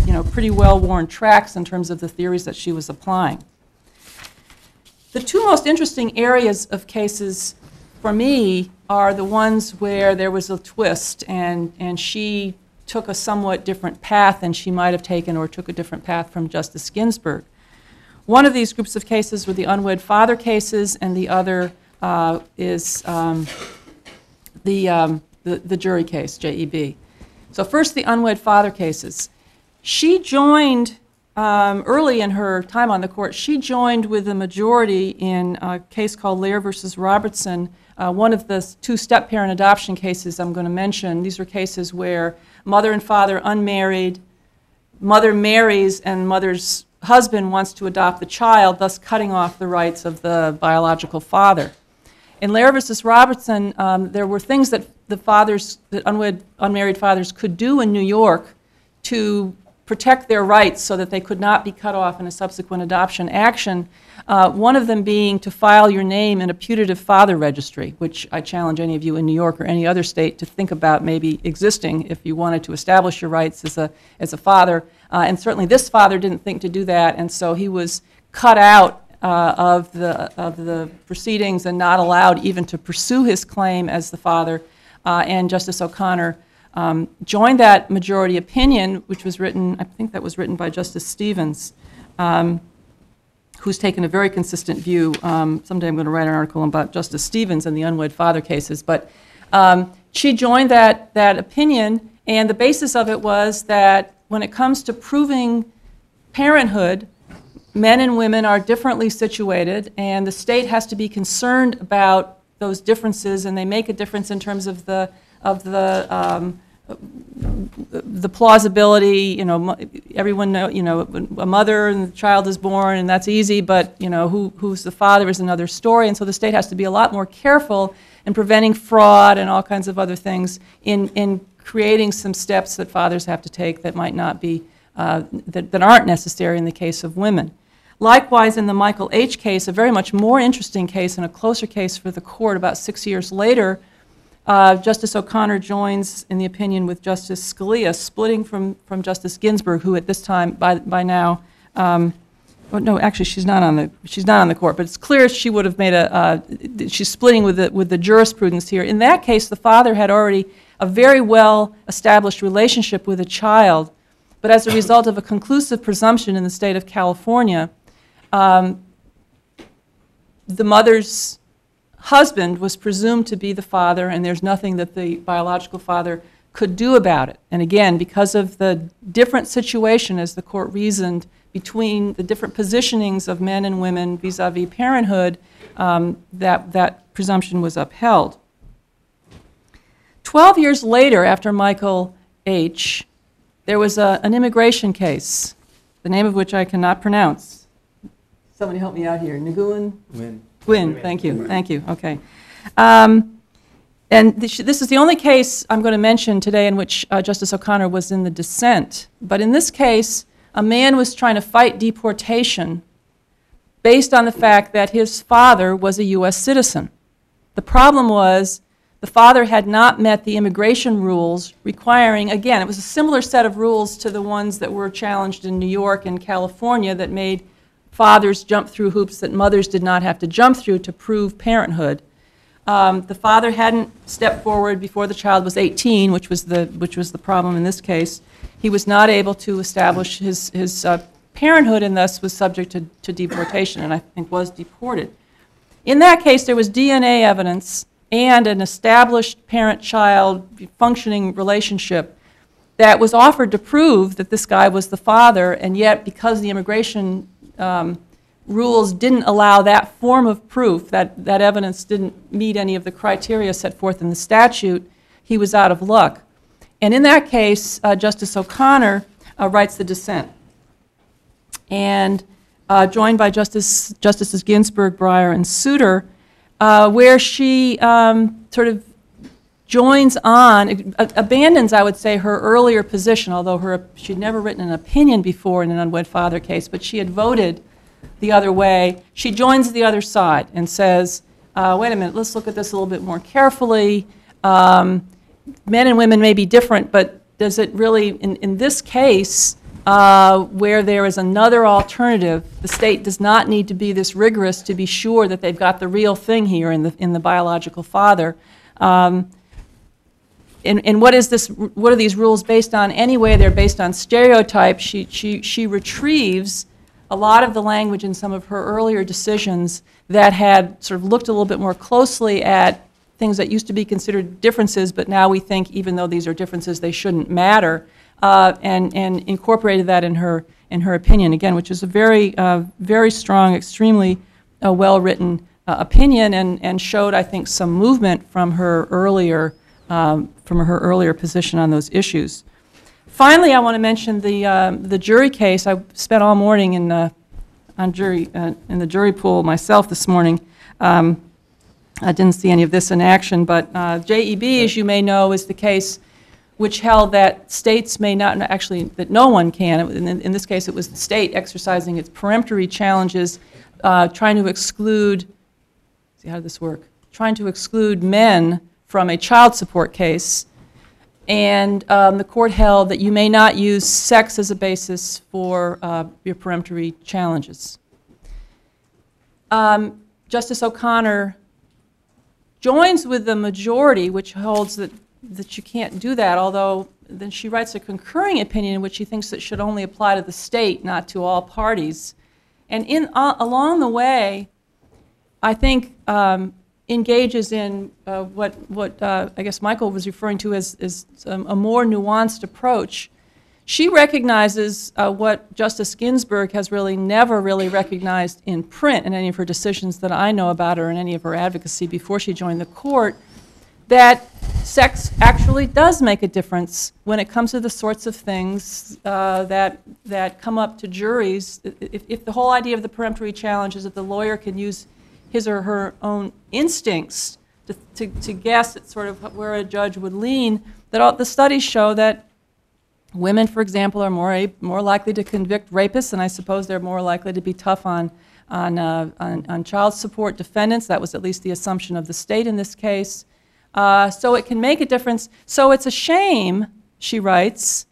you know, pretty well-worn tracks in terms of the theories that she was applying. The two most interesting areas of cases for me are the ones where there was a twist and she took a somewhat different path than she might have taken, or took a different path from Justice Ginsburg. One of these groups of cases were the unwed father cases, and the other is the jury case, JEB. So first, the unwed father cases. She joined, early in her time on the court, she joined with the majority in a case called Lair versus Robertson, one of the two step-parent adoption cases I'm going to mention. These are cases where mother and father unmarried, mother marries, and mother's husband wants to adopt the child, thus cutting off the rights of the biological father. In Lair versus Robertson, there were things that unmarried fathers could do in New York to protect their rights so that they could not be cut off in a subsequent adoption action. One of them being to file your name in a putative father registry, which I challenge any of you in New York or any other state to think about maybe existing if you wanted to establish your rights as a father. And certainly this father didn't think to do that, and so he was cut out of the proceedings and not allowed even to pursue his claim as the father. And Justice O'Connor joined that majority opinion, which was written, I think that was written by Justice Stevens, who's taken a very consistent view. Someday I'm going to write an article about Justice Stevens and the unwed father cases. But she joined that opinion, and the basis of it was that when it comes to proving parenthood, men and women are differently situated, and the state has to be concerned about those differences, and they make a difference in terms of the plausibility. You know, everyone know, you know, a mother and the child is born, and that's easy, but you know, who's the father is another story, and so the state has to be a lot more careful in preventing fraud and all kinds of other things in creating some steps that fathers have to take that might not be that aren't necessary in the case of women. Likewise, in the Michael H. case, a very much more interesting case and a closer case for the court about 6 years later, Justice O'Connor joins in the opinion with Justice Scalia, splitting from Justice Ginsburg, who at this time, by now, well, no, actually, she's not on the court, but it's clear she would have made she's splitting with the jurisprudence here. In that case, the father had already a very well-established relationship with a child, but as a result of a conclusive presumption in the state of California, the mother's husband was presumed to be the father, and there's nothing that the biological father could do about it. And again, because of the different situation, as the court reasoned, between the different positionings of men and women vis-a-vis parenthood, that presumption was upheld. 12 years later, after Michael H., there was an immigration case, the name of which I cannot pronounce. Somebody help me out here. Nguyen? Nguyen, thank you, thank you, okay. And this is the only case I'm going to mention today in which Justice O'Connor was in the dissent. But in this case, a man was trying to fight deportation based on the fact that his father was a U.S. citizen. The problem was the father had not met the immigration rules requiring, again, it was a similar set of rules to the ones that were challenged in New York and California that made fathers jump through hoops that mothers did not have to jump through to prove parenthood. The father hadn't stepped forward before the child was 18, which was the problem in this case. He was not able to establish his parenthood and thus was subject to deportation, and I think was deported. In that case, there was DNA evidence and an established parent-child functioning relationship that was offered to prove that this guy was the father, and yet because the immigration rules didn't allow that form of proof, that evidence didn't meet any of the criteria set forth in the statute, he was out of luck. And in that case, Justice O'Connor writes the dissent, and joined by Justices Ginsburg, Breyer, and Souter, where she sort of joins on, abandons, I would say, her earlier position, although she'd never written an opinion before in an unwed father case, but she had voted the other way. She joins the other side and says, wait a minute, let's look at this a little bit more carefully. Men and women may be different, but does it really, in this case, where there is another alternative, the state does not need to be this rigorous to be sure that they've got the real thing here in the biological father. And what is this? What are these rules based on? Anyway, they're based on stereotypes. She retrieves a lot of the language in some of her earlier decisions that had sort of looked a little bit more closely at things that used to be considered differences, but now we think even though these are differences, they shouldn't matter, and incorporated that in her opinion again, which is a very strong, extremely well-written opinion, and showed, I think, some movement from her earlier position on those issues. Finally, I want to mention the jury case. I spent all morning in the jury pool myself this morning. I didn't see any of this in action, but JEB, as you may know, is the case which held that states may not, actually, that no one can. In this case, it was the state exercising its peremptory challenges, trying to exclude, see how did this work? Trying to exclude men from a child support case. And the court held that you may not use sex as a basis for your peremptory challenges. Justice O'Connor joins with the majority, which holds that you can't do that, although then she writes a concurring opinion in which she thinks it should only apply to the state, not to all parties. And along the way, I think engages in what I guess Michael was referring to as a more nuanced approach. She recognizes what Justice Ginsburg has really never really recognized in print in any of her decisions that I know about or in any of her advocacy before she joined the court, that sex actually does make a difference when it comes to the sorts of things that come up to juries. If the whole idea of the peremptory challenge is that the lawyer can use his or her own instincts to guess at sort of where a judge would lean, that all the studies show that women, for example, are more likely to convict rapists, and I suppose they're more likely to be tough on child support defendants. That was at least the assumption of the state in this case. So it can make a difference. So it's a shame, she writes,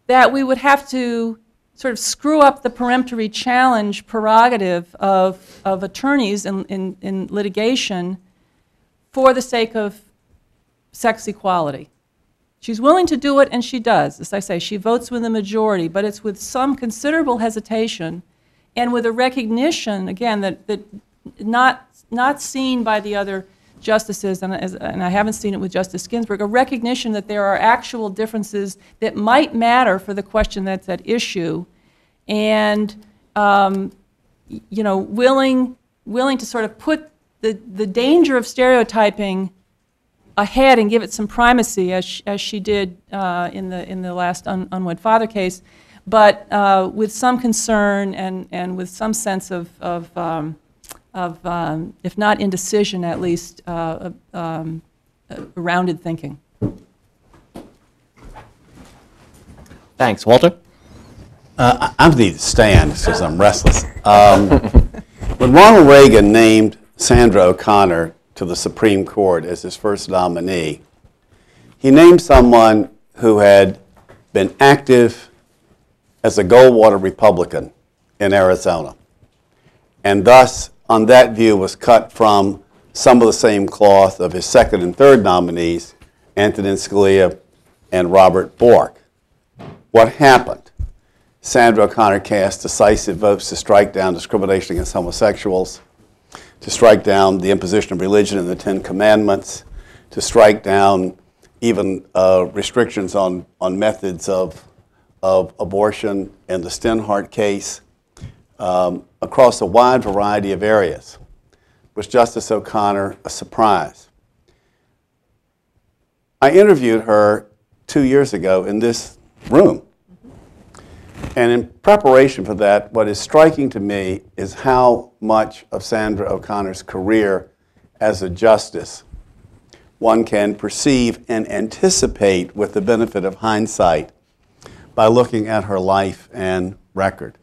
that we would have to sort of screw up the peremptory challenge prerogative of attorneys in litigation for the sake of sex equality. She's willing to do it, and she does. As I say, she votes with the majority, but it's with some considerable hesitation and with a recognition, again, that not seen by the other justices, and I haven't seen it with Justice Ginsburg, a recognition that there are actual differences that might matter for the question that's at issue, and you know, willing to sort of put the danger of stereotyping ahead and give it some primacy, as she did in the last unwed father case, but with some concern and with some sense of if not indecision, at least rounded thinking. Thanks. Walter? I need to stand because I'm restless. When Ronald Reagan named Sandra OConnor to the Supreme Court as his first nominee, he named someone who had been active as a Goldwater Republican in Arizona, and thus, on that view, was cut from some of the same cloth of his second and third nominees, Antonin Scalia and Robert Bork. What happened? Sandra OConnor cast decisive votes to strike down discrimination against homosexuals, to strike down the imposition of religion in the Ten Commandments, to strike down even restrictions on methods of abortion in the Stenhart case, across a wide variety of areas. Was Justice OConnor a surprise? I interviewed her 2 years ago in this room. And in preparation for that, what is striking to me is how much of Sandra OConnor's career as a justice one can perceive and anticipate with the benefit of hindsight by looking at her life and record.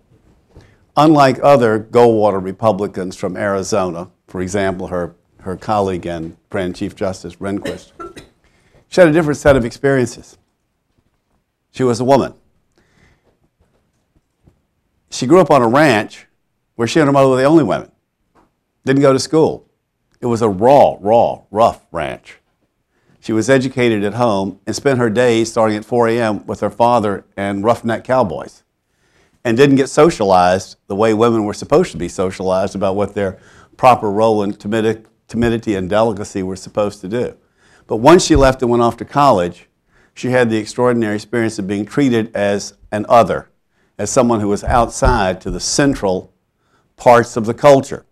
Unlike other Goldwater Republicans from Arizona, for example, her colleague and friend, Chief Justice Rehnquist, she had a different set of experiences. She was a woman. She grew up on a ranch where she and her mother were the only women. Didn't go to school. It was a raw, rough ranch. She was educated at home and spent her days starting at 4 a.m. with her father and roughneck cowboys, and didn't get socialized the way women were supposed to be socialized about what their proper role in timidity and delicacy were supposed to do. But once she left and went off to college, she had the extraordinary experience of being treated as an other, as someone who was outside to the central parts of the culture,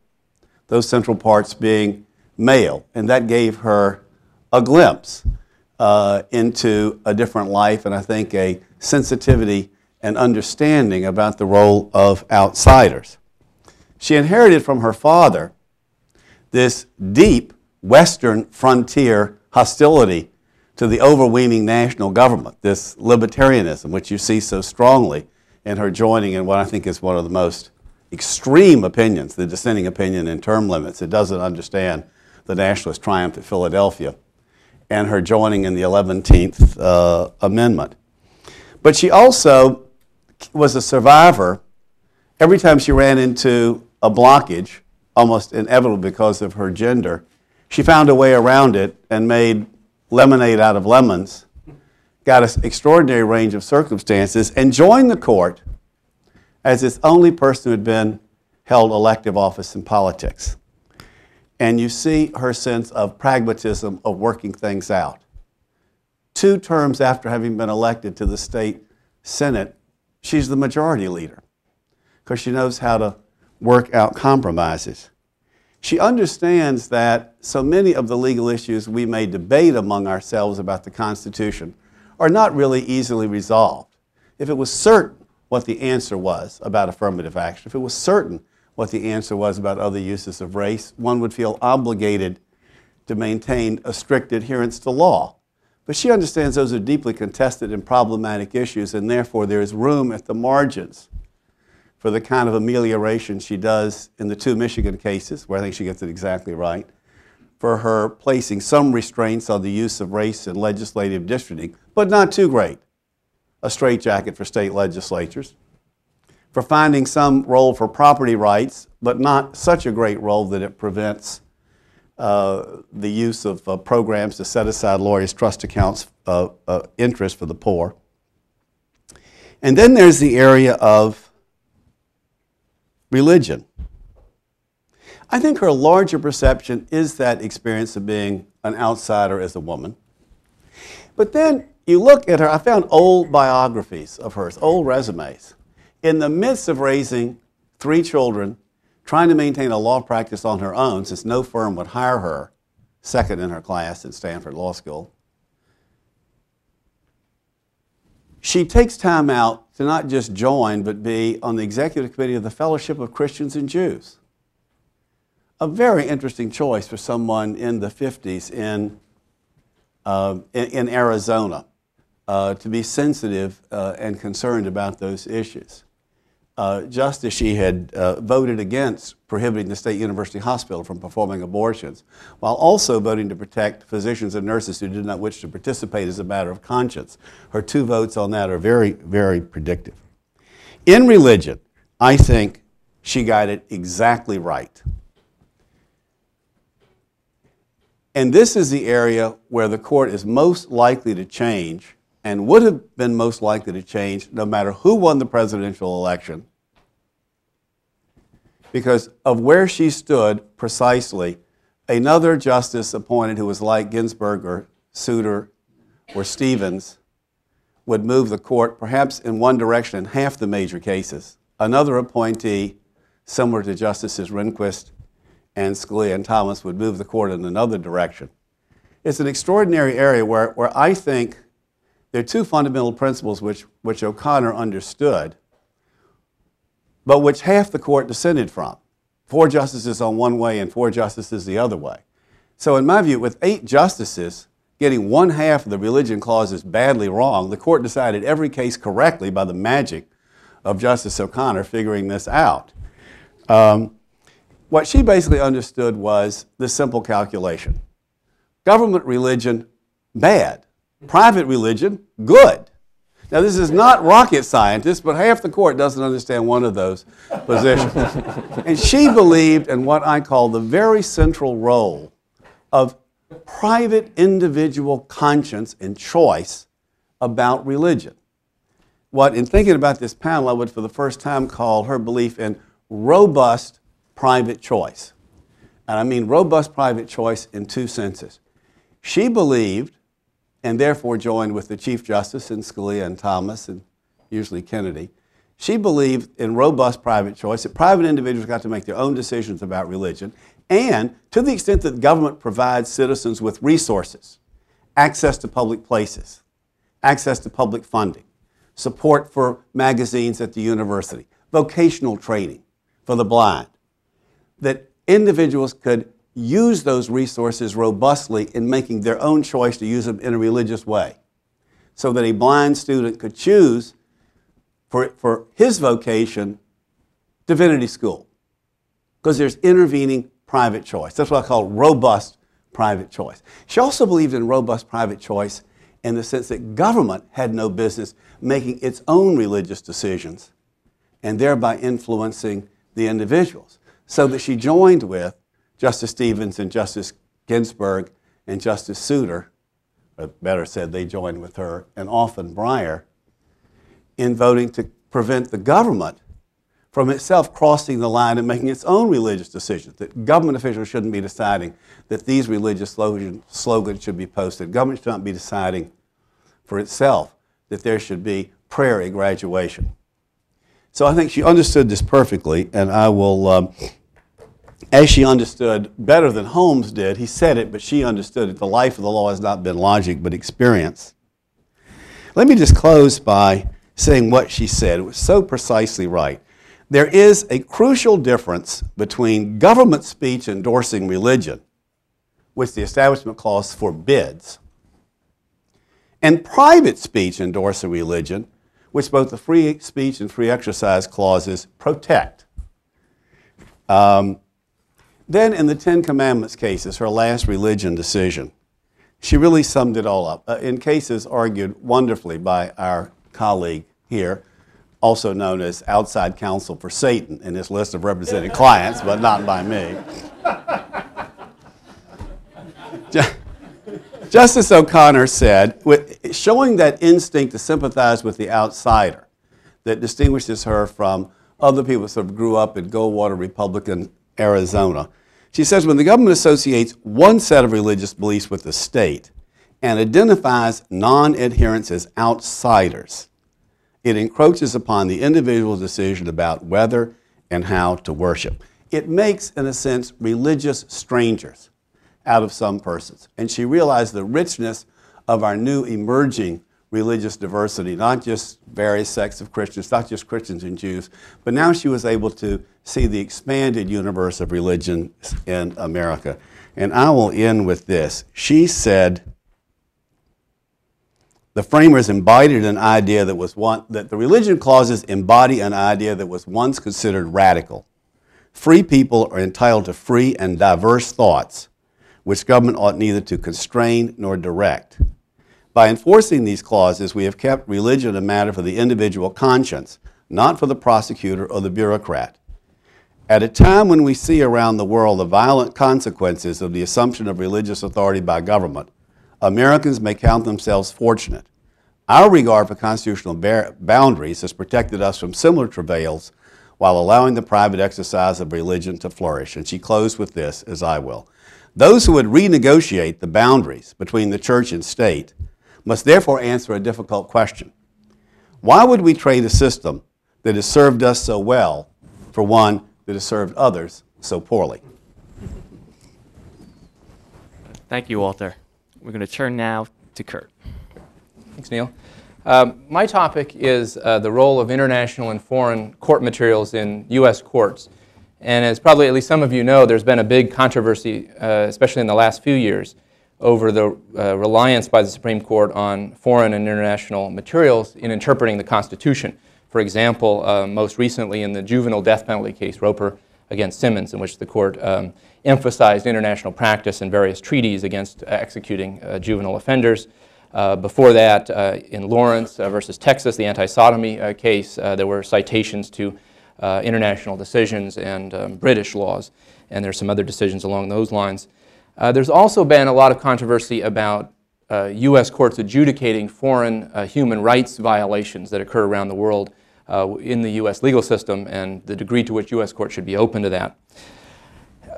those central parts being male. And that gave her a glimpse into a different life, and I think a sensitivity and understanding about the role of outsiders. She inherited from her father this deep Western frontier hostility to the overweening national government, this libertarianism, which you see so strongly in her joining in what I think is one of the most extreme opinions, the dissenting opinion in term limits. It doesn't understand the nationalist triumph at Philadelphia, and her joining in the 11th Amendment. But she also was a survivor. Every time she ran into a blockage, almost inevitably because of her gender, she found a way around it and made lemonade out of lemons, got an extraordinary range of circumstances, and joined the court as its only person who had been held elective office in politics. And you see her sense of pragmatism, of working things out. 2 terms after having been elected to the state Senate, she's the majority leader because she knows how to work out compromises. She understands that so many of the legal issues we may debate among ourselves about the Constitution are not really easily resolved. If it was certain what the answer was about affirmative action, if it was certain what the answer was about other uses of race, one would feel obligated to maintain a strict adherence to law. But she understands those are deeply contested and problematic issues, and therefore there is room at the margins for the kind of amelioration she does in the 2 Michigan cases, where I think she gets it exactly right, for her placing some restraints on the use of race in legislative districting, but not too great, a straitjacket for state legislatures, for finding some role for property rights, but not such a great role that it prevents the use of programs to set aside lawyers' trust accounts interest for the poor. And then there's the area of religion. I think her larger perception is that experience of being an outsider as a woman. But then you look at her, I found old biographies of hers, old resumes. In the midst of raising 3 children, trying to maintain a law practice on her own, since no firm would hire her, second in her class at Stanford Law School, she takes time out to not just join, but be on the executive committee of the Fellowship of Christians and Jews. A very interesting choice for someone in the 50s in Arizona to be sensitive and concerned about those issues. Just as she had voted against prohibiting the State University Hospital from performing abortions, while also voting to protect physicians and nurses who did not wish to participate as a matter of conscience. Her 2 votes on that are very, very predictive. In religion, I think she got it exactly right. And this is the area where the court is most likely to change and would have been most likely to change no matter who won the presidential election, because of where she stood precisely. Another justice appointed who was like Ginsburg or Souter or Stevens would move the court perhaps in one direction in half the major cases. Another appointee, similar to Justices Rehnquist and Scalia and Thomas, would move the court in another direction. It's an extraordinary area where I think there are 2 fundamental principles which O'Connor understood, but which half the court dissented from. 4 justices on one way and 4 justices the other way. So in my view, with 8 justices getting 1/2 of the religion clauses badly wrong, the court decided every case correctly by the magic of Justice O'Connor figuring this out. What she basically understood was this simple calculation. Government religion, bad. Private religion, good. Now, this is not rocket scientist, but half the court doesn't understand one of those positions. And she believed in what I call the very central role of private individual conscience and choice about religion. What, in thinking about this panel, I would for the first time call her belief in robust private choice. And I mean robust private choice in 2 senses. She believed, and therefore joined with the Chief Justice and Scalia and Thomas and usually Kennedy, she believed in robust private choice, that private individuals got to make their own decisions about religion, and to the extent that the government provides citizens with resources, access to public places, access to public funding, support for magazines at the university, vocational training for the blind, that individuals could use those resources robustly in making their own choice to use them in a religious way, so that a blind student could choose for his vocation divinity school, because there's intervening private choice. That's what I call robust private choice. She also believed in robust private choice in the sense that government had no business making its own religious decisions and thereby influencing the individuals. So that she joined with Justice Stevens and Justice Ginsburg and Justice Souter, or better said, they joined with her, and often Breyer, in voting to prevent the government from itself crossing the line and making its own religious decisions, that government officials shouldn't be deciding that these religious slogans should be posted. Government should not be deciding for itself that there should be prayer at graduation. So I think she understood this perfectly, and I will, as she understood better than Holmes did, he said it, but she understood it. The life of the law has not been logic, but experience. Let me just close by saying what she said. It was so precisely right. There is a crucial difference between government speech endorsing religion, which the Establishment Clause forbids, and private speech endorsing religion, which both the free speech and free exercise clauses protect. Then in the Ten Commandments cases, her last religion decision, she really summed it all up in cases argued wonderfully by our colleague here, also known as outside counsel for Satan in his list of represented clients, but not by me. Justice O'Connor said, showing that instinct to sympathize with the outsider that distinguishes her from other people who sort of grew up in Goldwater Republican Arizona, She says when the government associates one set of religious beliefs with the state and identifies non-adherents as outsiders, it encroaches upon the individual's decision about whether and how to worship. It makes, in a sense, religious strangers out of some persons. And she realized the richness of our new emerging religious diversity, not just various sects of Christians, not just Christians and Jews, but now she was able to see the expanded universe of religion in America. And I will end with this. She said, the framers embodied an idea that the religion clauses embody an idea that was once considered radical. Free people are entitled to free and diverse thoughts, which government ought neither to constrain nor direct. By enforcing these clauses, we have kept religion a matter for the individual conscience, not for the prosecutor or the bureaucrat. At a time when we see around the world the violent consequences of the assumption of religious authority by government, Americans may count themselves fortunate. Our regard for constitutional boundaries has protected us from similar travails while allowing the private exercise of religion to flourish. And she closed with this, as I will. Those who would renegotiate the boundaries between the church and state must therefore answer a difficult question. Why would we trade a system that has served us so well for one that has served others so poorly? Thank you, Walter. We're going to turn now to Curt. Thanks, Neil. My topic is the role of international and foreign court materials in U.S. courts. And as probably at least some of you know, there's been a big controversy, especially in the last few years, over the reliance by the Supreme Court on foreign and international materials in interpreting the Constitution. For example, most recently in the juvenile death penalty case, Roper against Simmons, in which the court emphasized international practice in various treaties against executing juvenile offenders. Before that, in Lawrence versus Texas, the anti-sodomy case, there were citations to international decisions and British laws, and there's some other decisions along those lines. There's also been a lot of controversy about U.S. courts adjudicating foreign human rights violations that occur around the world in the U.S. legal system and the degree to which U.S. courts should be open to that.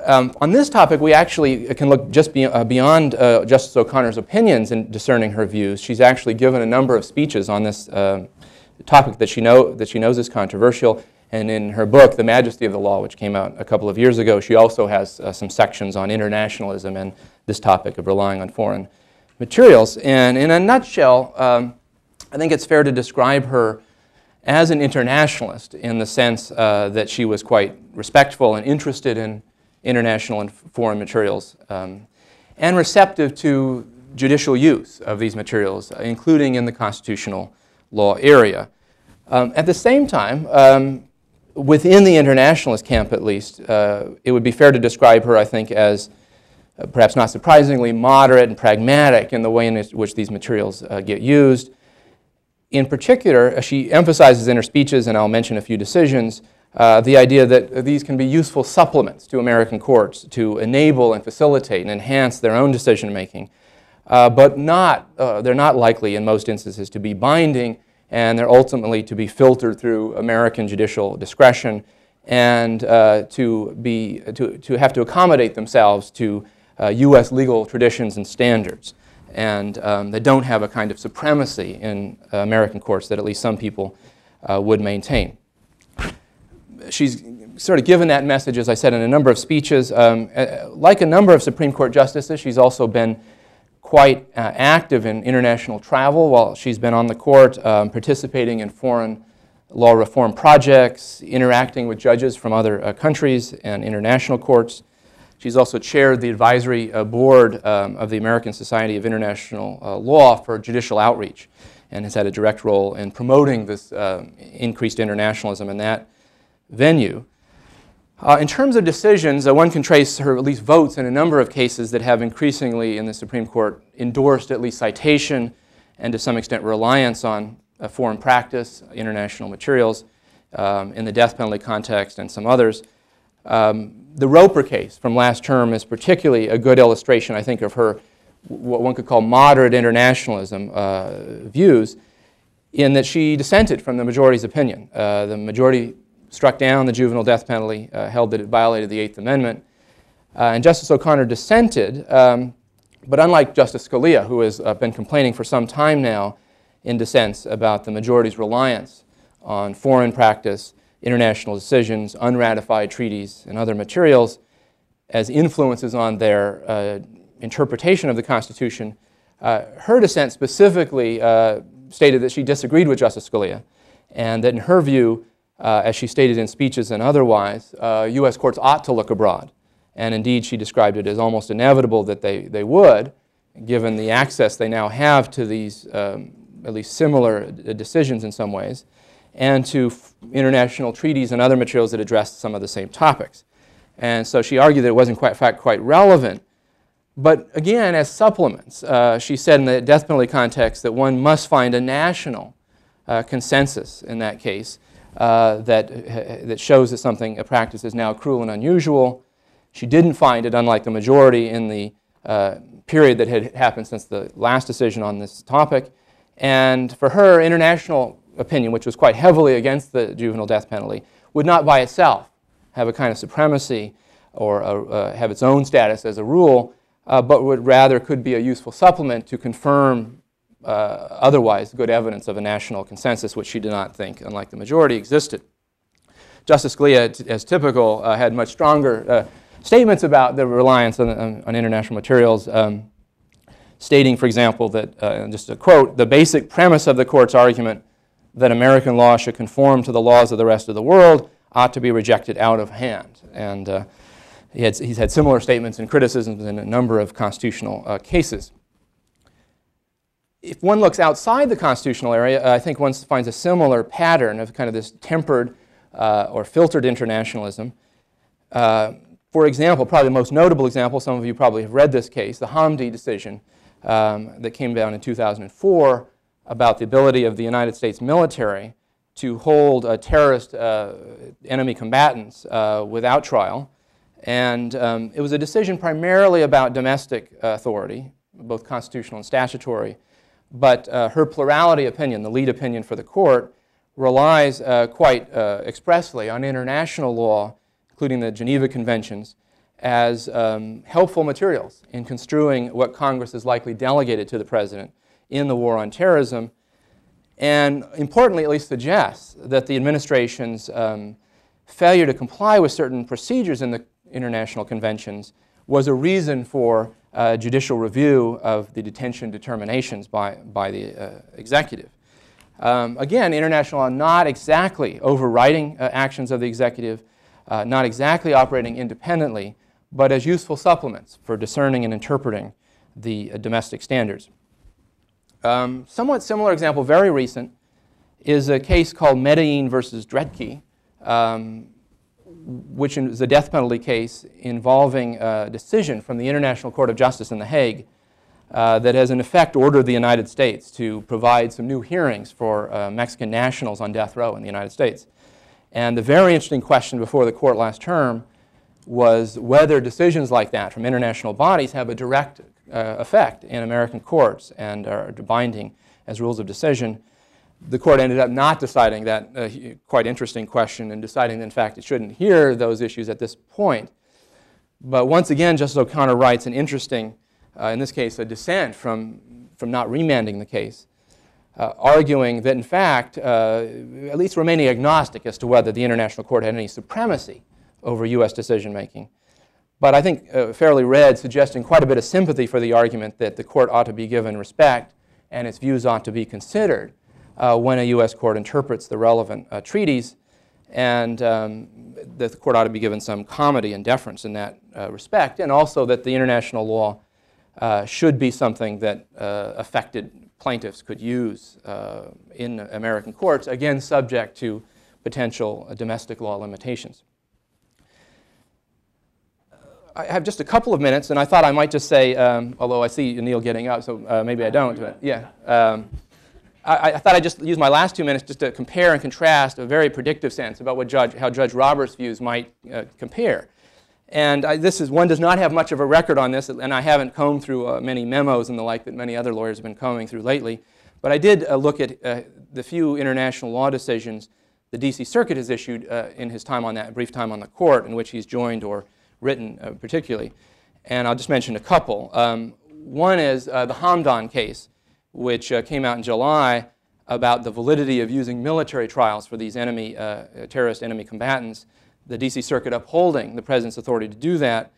On this topic, we actually can look just beyond Justice O'Connor's opinions in discerning her views. She's actually given a number of speeches on this topic that she knows is controversial. And in her book, The Majesty of the Law, which came out a couple of years ago, she also has some sections on internationalism and this topic of relying on foreign materials. And in a nutshell, I think it's fair to describe her as an internationalist in the sense that she was quite respectful and interested in international and foreign materials and receptive to judicial use of these materials, including in the constitutional law area. At the same time, within the internationalist camp at least, it would be fair to describe her, I think, as perhaps not surprisingly moderate and pragmatic in the way in which these materials get used. In particular, she emphasizes in her speeches, and I'll mention a few decisions, the idea that these can be useful supplements to American courts to enable and facilitate and enhance their own decision-making, but they're not likely in most instances to be binding, and they're ultimately to be filtered through American judicial discretion and to have to accommodate themselves to U.S. legal traditions and standards. And they don't have a kind of supremacy in American courts that at least some people would maintain. She's sort of given that message, as I said, in a number of speeches. Like a number of Supreme Court justices, she's also been quite active in international travel while she's been on the court, participating in foreign law reform projects, interacting with judges from other countries and international courts. She's also chaired the advisory board of the American Society of International Law for judicial outreach and has had a direct role in promoting this increased internationalism in that venue. In terms of decisions, one can trace her at least votes in a number of cases that have increasingly in the Supreme Court endorsed at least citation and to some extent reliance on foreign practice, international materials in the death penalty context and some others. The Roper case from last term is particularly a good illustration, I think, of her what one could call moderate internationalism views in that she dissented from the majority's opinion. The majority struck down the juvenile death penalty, held that it violated the Eighth Amendment. And Justice O'Connor dissented, but unlike Justice Scalia, who has been complaining for some time now in dissents about the majority's reliance on foreign practice, international decisions, unratified treaties, and other materials as influences on their interpretation of the Constitution, her dissent specifically stated that she disagreed with Justice Scalia, and that in her view, as she stated in speeches and otherwise, U.S. courts ought to look abroad. And indeed, she described it as almost inevitable that they would, given the access they now have to these at least similar decisions in some ways, and to international treaties and other materials that address some of the same topics. And so she argued that it wasn't in fact quite relevant. But again, as supplements, she said in the death penalty context that one must find a national consensus in that case that shows that a practice is now cruel and unusual. She didn't find it, unlike the majority, in the period that had happened since the last decision on this topic. And for her, international opinion, which was quite heavily against the juvenile death penalty, would not by itself have a kind of supremacy or have its own status as a rule, but would rather could be a useful supplement to confirm otherwise good evidence of a national consensus, which she did not think, unlike the majority, existed. Justice Scalia, as typical, had much stronger statements about the reliance on international materials, stating, for example, that, just a quote, "The basic premise of the court's argument that American law should conform to the laws of the rest of the world ought to be rejected out of hand." And he's had similar statements and criticisms in a number of constitutional cases. If one looks outside the constitutional area, I think one finds a similar pattern of kind of this tempered or filtered internationalism. For example, probably the most notable example, some of you probably have read this case, the Hamdi decision that came down in 2004 about the ability of the United States military to hold terrorist enemy combatants without trial. And it was a decision primarily about domestic authority, both constitutional and statutory. But her plurality opinion, the lead opinion for the court, relies quite expressly on international law, including the Geneva Conventions, as helpful materials in construing what Congress has likely delegated to the President in the war on terrorism, and importantly at least suggests that the administration's failure to comply with certain procedures in the international conventions was a reason for judicial review of the detention determinations by the executive. Again, international law not exactly overriding actions of the executive, not exactly operating independently, but as useful supplements for discerning and interpreting the domestic standards. Somewhat similar example, very recent, is a case called Medellin versus Dredke, which is a death penalty case involving a decision from the International Court of Justice in The Hague that has in effect ordered the United States to provide some new hearings for Mexican nationals on death row in the United States. And the very interesting question before the court last term was whether decisions like that from international bodies have a direct effect in American courts and are binding as rules of decision. The court ended up not deciding that quite interesting question and deciding that in fact it shouldn't hear those issues at this point. But once again, Justice O'Connor writes an interesting, in this case, a dissent from not remanding the case, arguing that in fact, at least remaining agnostic as to whether the International Court had any supremacy over U.S. decision-making. But I think fairly read, suggesting quite a bit of sympathy for the argument that the court ought to be given respect and its views ought to be considered when a U.S. court interprets the relevant treaties, and that the court ought to be given some comedy and deference in that respect, and also that the international law should be something that affected plaintiffs could use in American courts, again subject to potential domestic law limitations. I have just a couple of minutes, and I thought I might just say, although I see Neil getting up, so maybe I don't, but yeah. I thought I'd just use my last 2 minutes just to compare and contrast a very predictive sense about what how Judge Roberts' views might compare. And one does not have much of a record on this, and I haven't combed through many memos and the like that many other lawyers have been combing through lately. But I did look at the few international law decisions the D.C. Circuit has issued in his time on that, brief time on the court, in which he's joined or written particularly. And I'll just mention a couple. One is the Hamdan case, which came out in July about the validity of using military trials for these enemy, terrorist enemy combatants. The D.C. Circuit upholding the President's authority to do that,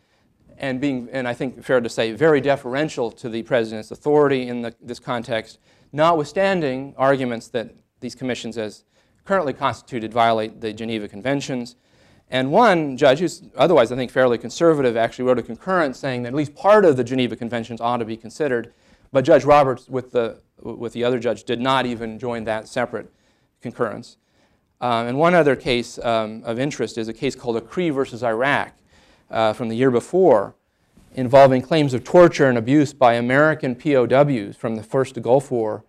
and being, and I think fair to say, very deferential to the President's authority in this context, notwithstanding arguments that these commissions as currently constituted violate the Geneva Conventions. And one judge, who's otherwise I think fairly conservative, actually wrote a concurrence saying that at least part of the Geneva Conventions ought to be considered, but Judge Roberts with the other judge did not even join that separate concurrence. And one other case of interest is a case called Akri versus Iraq from the year before, involving claims of torture and abuse by American POWs from the first Gulf War,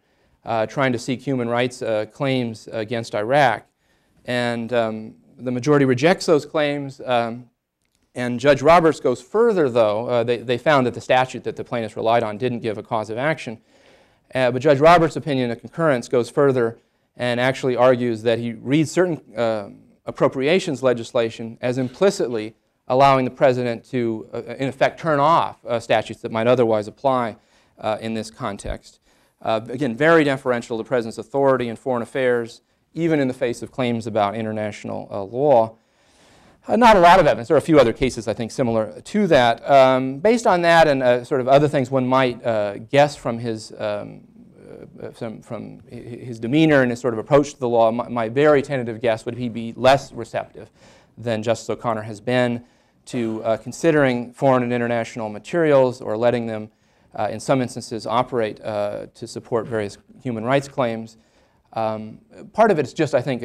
trying to seek human rights claims against Iraq. And the majority rejects those claims, and Judge Roberts goes further, though. They found that the statute that the plaintiffs relied on didn't give a cause of action. But Judge Roberts' opinion, a concurrence, goes further and actually argues that he reads certain appropriations legislation as implicitly allowing the President to, in effect, turn off statutes that might otherwise apply in this context. Again, very deferential to the President's authority in foreign affairs, even in the face of claims about international law. Not a lot of evidence. There are a few other cases, I think, similar to that. Based on that and sort of other things one might guess from his demeanor and his sort of approach to the law, my very tentative guess would he be less receptive than Justice O'Connor has been to considering foreign and international materials or letting them, in some instances, operate to support various human rights claims. Part of it is just, I think,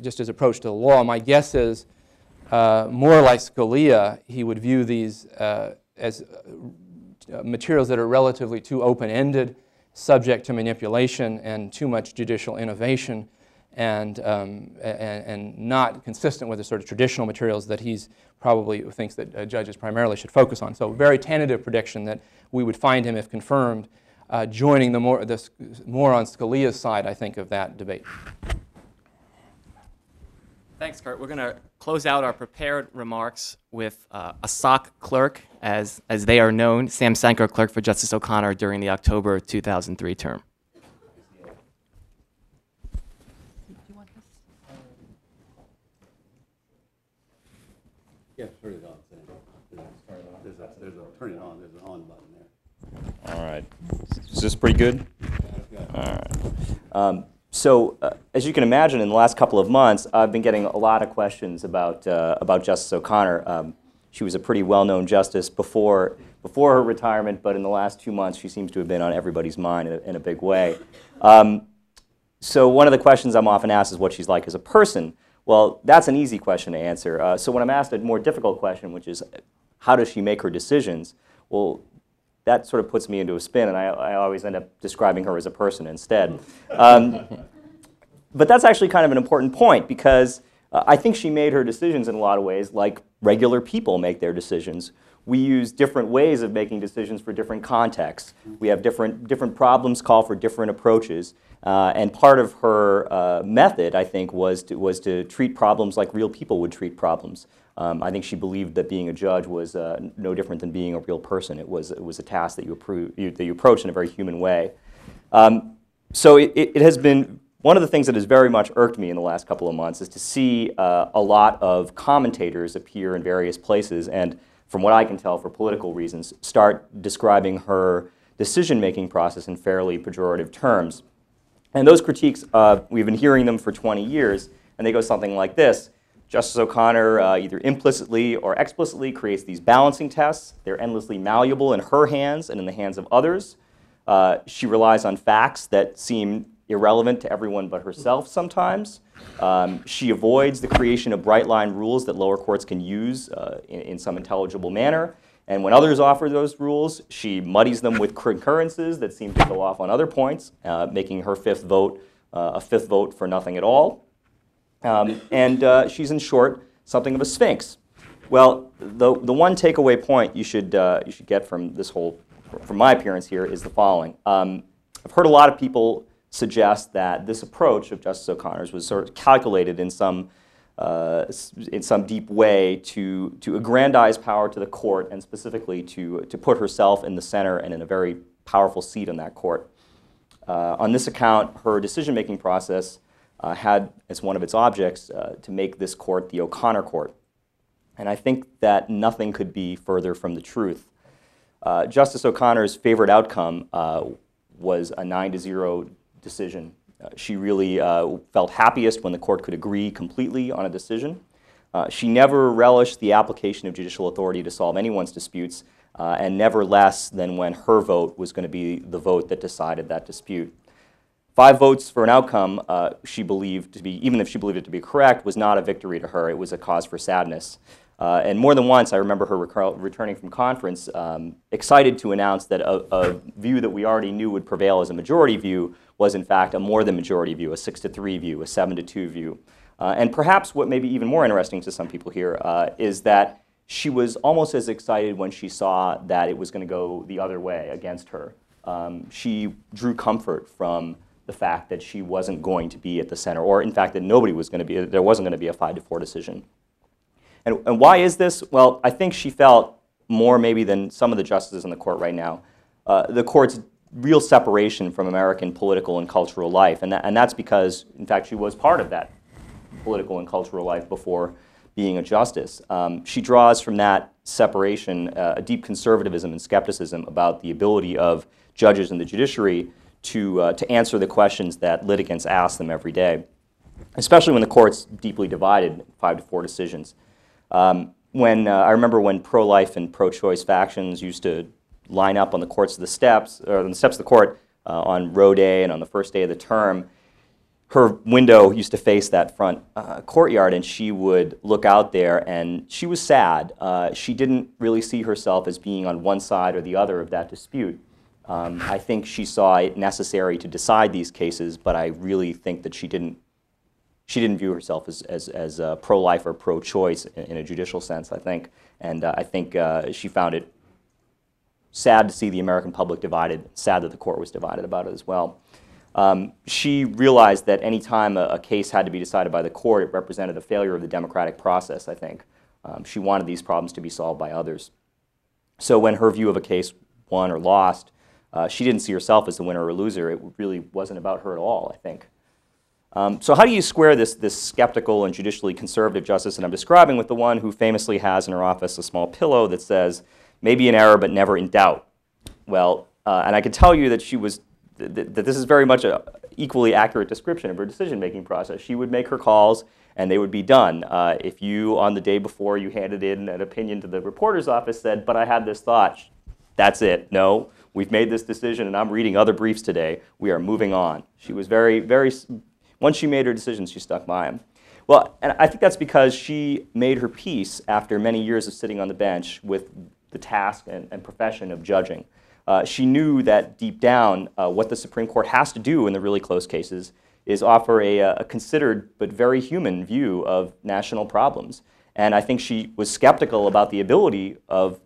just his approach to the law. My guess is more like Scalia, he would view these as materials that are relatively too open-ended, subject to manipulation and too much judicial innovation, and not consistent with the sort of traditional materials that he's probably thinks that judges primarily should focus on. So very tentative prediction that we would find him, if confirmed, joining the more on Scalia's side, I think, of that debate. Thanks, Curt. We're going to close out our prepared remarks with a SOC clerk, as they are known, Sam Sankar, clerk for Justice O'Connor during the October 2003 term. Yeah, turn it on. There's a turn it on. There's an on button there. All right. Is this pretty good? All right. So, as you can imagine, in the last couple of months, I've been getting a lot of questions about Justice O'Connor. She was a pretty well-known justice before her retirement, but in the last 2 months, she seems to have been on everybody's mind in a big way. So one of the questions I'm often asked is what she's like as a person. Well, that's an easy question to answer. So when I'm asked a more difficult question, which is how does she make her decisions, well, that sort of puts me into a spin, and I always end up describing her as a person instead. But that's actually kind of an important point, because I think she made her decisions in a lot of ways like regular people make their decisions. We use different ways of making decisions for different contexts. We have different problems call for different approaches. And part of her method, I think, was to treat problems like real people would treat problems. I think she believed that being a judge was no different than being a real person. It was a task that you approach in a very human way. So it has been one of the things that has very much irked me in the last couple of months is to see a lot of commentators appear in various places and, from what I can tell, for political reasons, start describing her decision-making process in fairly pejorative terms. And those critiques, we've been hearing them for 20 years, and they go something like this. Justice O'Connor either implicitly or explicitly creates these balancing tests. They're endlessly malleable in her hands and in the hands of others. She relies on facts that seem irrelevant to everyone but herself sometimes. She avoids the creation of bright-line rules that lower courts can use in some intelligible manner. And when others offer those rules, she muddies them with concurrences that seem to go off on other points, making her fifth vote a fifth vote for nothing at all. And she's, in short, something of a sphinx. Well, the one takeaway point you should get from from my appearance here is the following. I've heard a lot of people suggest that this approach of Justice O'Connor's was sort of calculated in some in some deep way to aggrandize power to the court and specifically to put herself in the center and in a very powerful seat on that court. On this account, her decision-making process had as one of its objects to make this court the O'Connor court. And I think that nothing could be further from the truth. Justice O'Connor's favorite outcome was a 9-0 decision. She really felt happiest when the court could agree completely on a decision. She never relished the application of judicial authority to solve anyone's disputes, and never less than when her vote was going to be the vote that decided that dispute. 5 votes for an outcome she believed to be, even if she believed it to be correct, was not a victory to her. It was a cause for sadness. And more than once, I remember her returning from conference excited to announce that a view that we already knew would prevail as a majority view was in fact a more than majority view, a 6-3 view, a 7-2 view. And perhaps what may be even more interesting to some people here is that she was almost as excited when she saw that it was going to go the other way against her. She drew comfort from the fact that she wasn't going to be at the center, or in fact that nobody was going to be, there wasn't going to be a 5-4 decision. And why is this? Well, I think she felt more maybe than some of the justices in the court right now, the court's real separation from American political and cultural life. And that's because, in fact, she was part of that political and cultural life before being a justice. She draws from that separation a deep conservatism and skepticism about the ability of judges in the judiciary to answer the questions that litigants ask them every day, especially when the court's deeply divided, 5-4 decisions. I remember when pro-life and pro-choice factions used to line up on the steps of the court on row day and on the first day of the term, her window used to face that front courtyard, and she would look out there, and she was sad. She didn't really see herself as being on one side or the other of that dispute. I think she saw it necessary to decide these cases, but I really think that she didn't view herself as pro-life or pro-choice in a judicial sense, I think. And I think she found it sad to see the American public divided, sad that the court was divided about it as well. She realized that any time a case had to be decided by the court, it represented a failure of the democratic process, I think. She wanted these problems to be solved by others. So when her view of a case won or lost, she didn't see herself as the winner or loser. It really wasn't about her at all, I think. So how do you square this skeptical and judicially conservative justice that I'm describing with the one who famously has in her office a small pillow that says, maybe in error but never in doubt? Well, and I can tell you that that this is very much an equally accurate description of her decision-making process. She would make her calls and they would be done. If you, on the day before you handed in an opinion to the reporter's office, said, but I had this thought, that's it. No, we've made this decision and I'm reading other briefs today. We are moving on. She was very, very, once she made her decisions, she stuck by them. Well, and I think that's because she made her peace after many years of sitting on the bench with the task and profession of judging. She knew that deep down, what the Supreme Court has to do in the really close cases is offer a considered but very human view of national problems. And I think she was skeptical about the ability of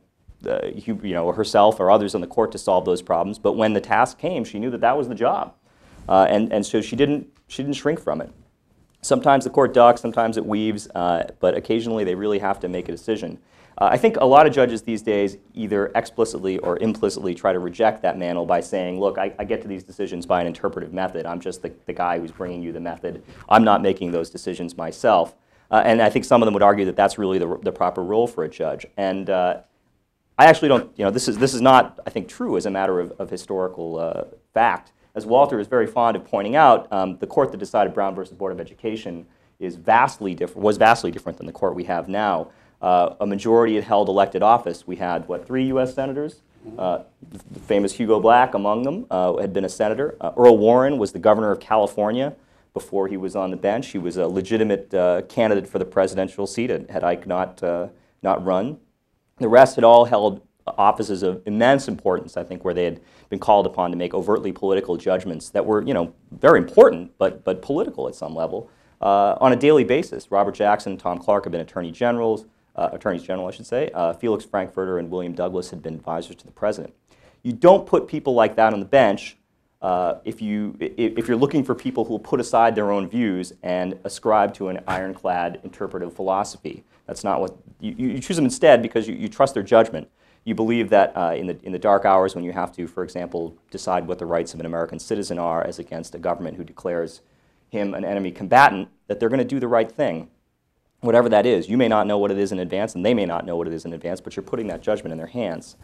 herself or others on the court to solve those problems. But when the task came, she knew that that was the job, and so she didn't shrink from it. Sometimes the court ducks, sometimes it weaves, but occasionally they really have to make a decision. I think a lot of judges these days either explicitly or implicitly try to reject that mantle by saying, look, I get to these decisions by an interpretive method. I'm just the guy who's bringing you the method. I'm not making those decisions myself. And I think some of them would argue that that's really the proper role for a judge. And I actually don't, this is not, I think, true as a matter of historical fact. As Walter is very fond of pointing out, the court that decided Brown versus Board of Education was vastly different than the court we have now. A majority had held elected office. We had, 3 U.S. senators? The famous Hugo Black among them had been a senator. Earl Warren was the governor of California before he was on the bench. He was a legitimate candidate for the presidential seat had Ike not run. The rest had all held offices of immense importance, I think, where they had been called upon to make overtly political judgments that were, very important, but political at some level, on a daily basis. Robert Jackson and Tom Clark have been attorneys general, I should say. Felix Frankfurter and William Douglas had been advisors to the president. You don't put people like that on the bench if you're looking for people who will put aside their own views and ascribe to an ironclad interpretive philosophy. That's not what you choose them instead because you trust their judgment. You believe that in the dark hours when you have to, for example, decide what the rights of an American citizen are as against a government who declares him an enemy combatant, that they're going to do the right thing, whatever that is. You may not know what it is in advance, and they may not know what it is in advance, but you're putting that judgment in their hands.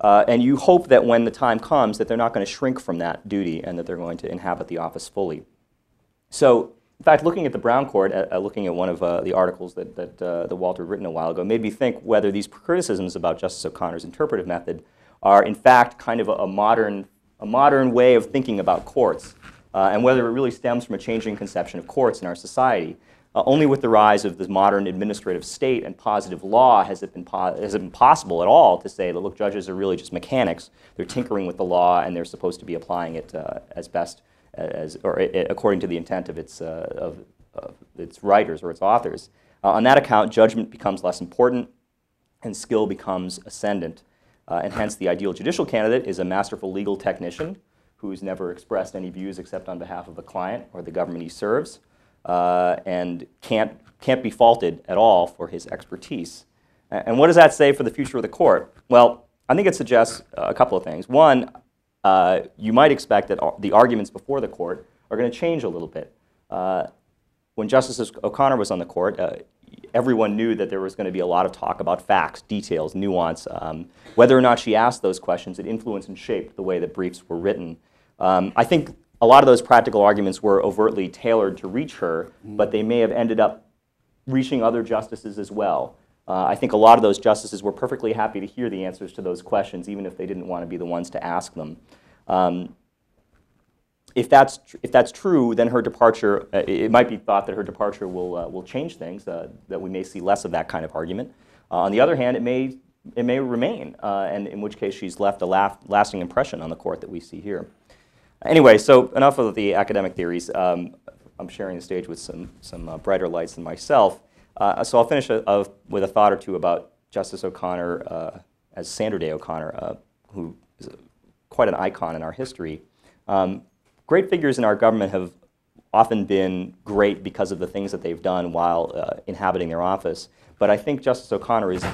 And you hope that when the time comes that they're not going to shrink from that duty and that they're going to inhabit the office fully. So, in fact, looking at the Brown Court, looking at one of the articles that Walter had written a while ago, made me think whether these criticisms about Justice O'Connor's interpretive method are, in fact, kind of a modern way of thinking about courts, and whether it really stems from a changing conception of courts in our society. Only with the rise of the modern administrative state and positive law has it been possible at all to say that, look, judges are really just mechanics. They're tinkering with the law, and they're supposed to be applying it as best according to the intent of its writers or its authors. On that account, judgment becomes less important, and skill becomes ascendant. And hence, the ideal judicial candidate is a masterful legal technician who's never expressed any views except on behalf of a client or the government he serves. And can't be faulted at all for his expertise. And what does that say for the future of the court? Well, I think it suggests a couple of things. One, you might expect that the arguments before the court are going to change a little bit. When Justice O'Connor was on the court, everyone knew that there was going to be a lot of talk about facts, details, nuance. Whether or not she asked those questions, it influenced and shaped the way that briefs were written. I think a lot of those practical arguments were overtly tailored to reach her, but they may have ended up reaching other justices as well. I think a lot of those justices were perfectly happy to hear the answers to those questions, even if they didn't want to be the ones to ask them. If that's true, then her departure, it might be thought that her departure will change things, that we may see less of that kind of argument. On the other hand, it may remain, and in which case she's left a lasting impression on the court that we see here. Anyway, so enough of the academic theories. I'm sharing the stage with some brighter lights than myself. So I'll finish with a thought or two about Justice O'Connor as Sandra Day O'Connor, who is quite an icon in our history. Great figures in our government have often been great because of the things that they've done while inhabiting their office. But I think Justice O'Connor is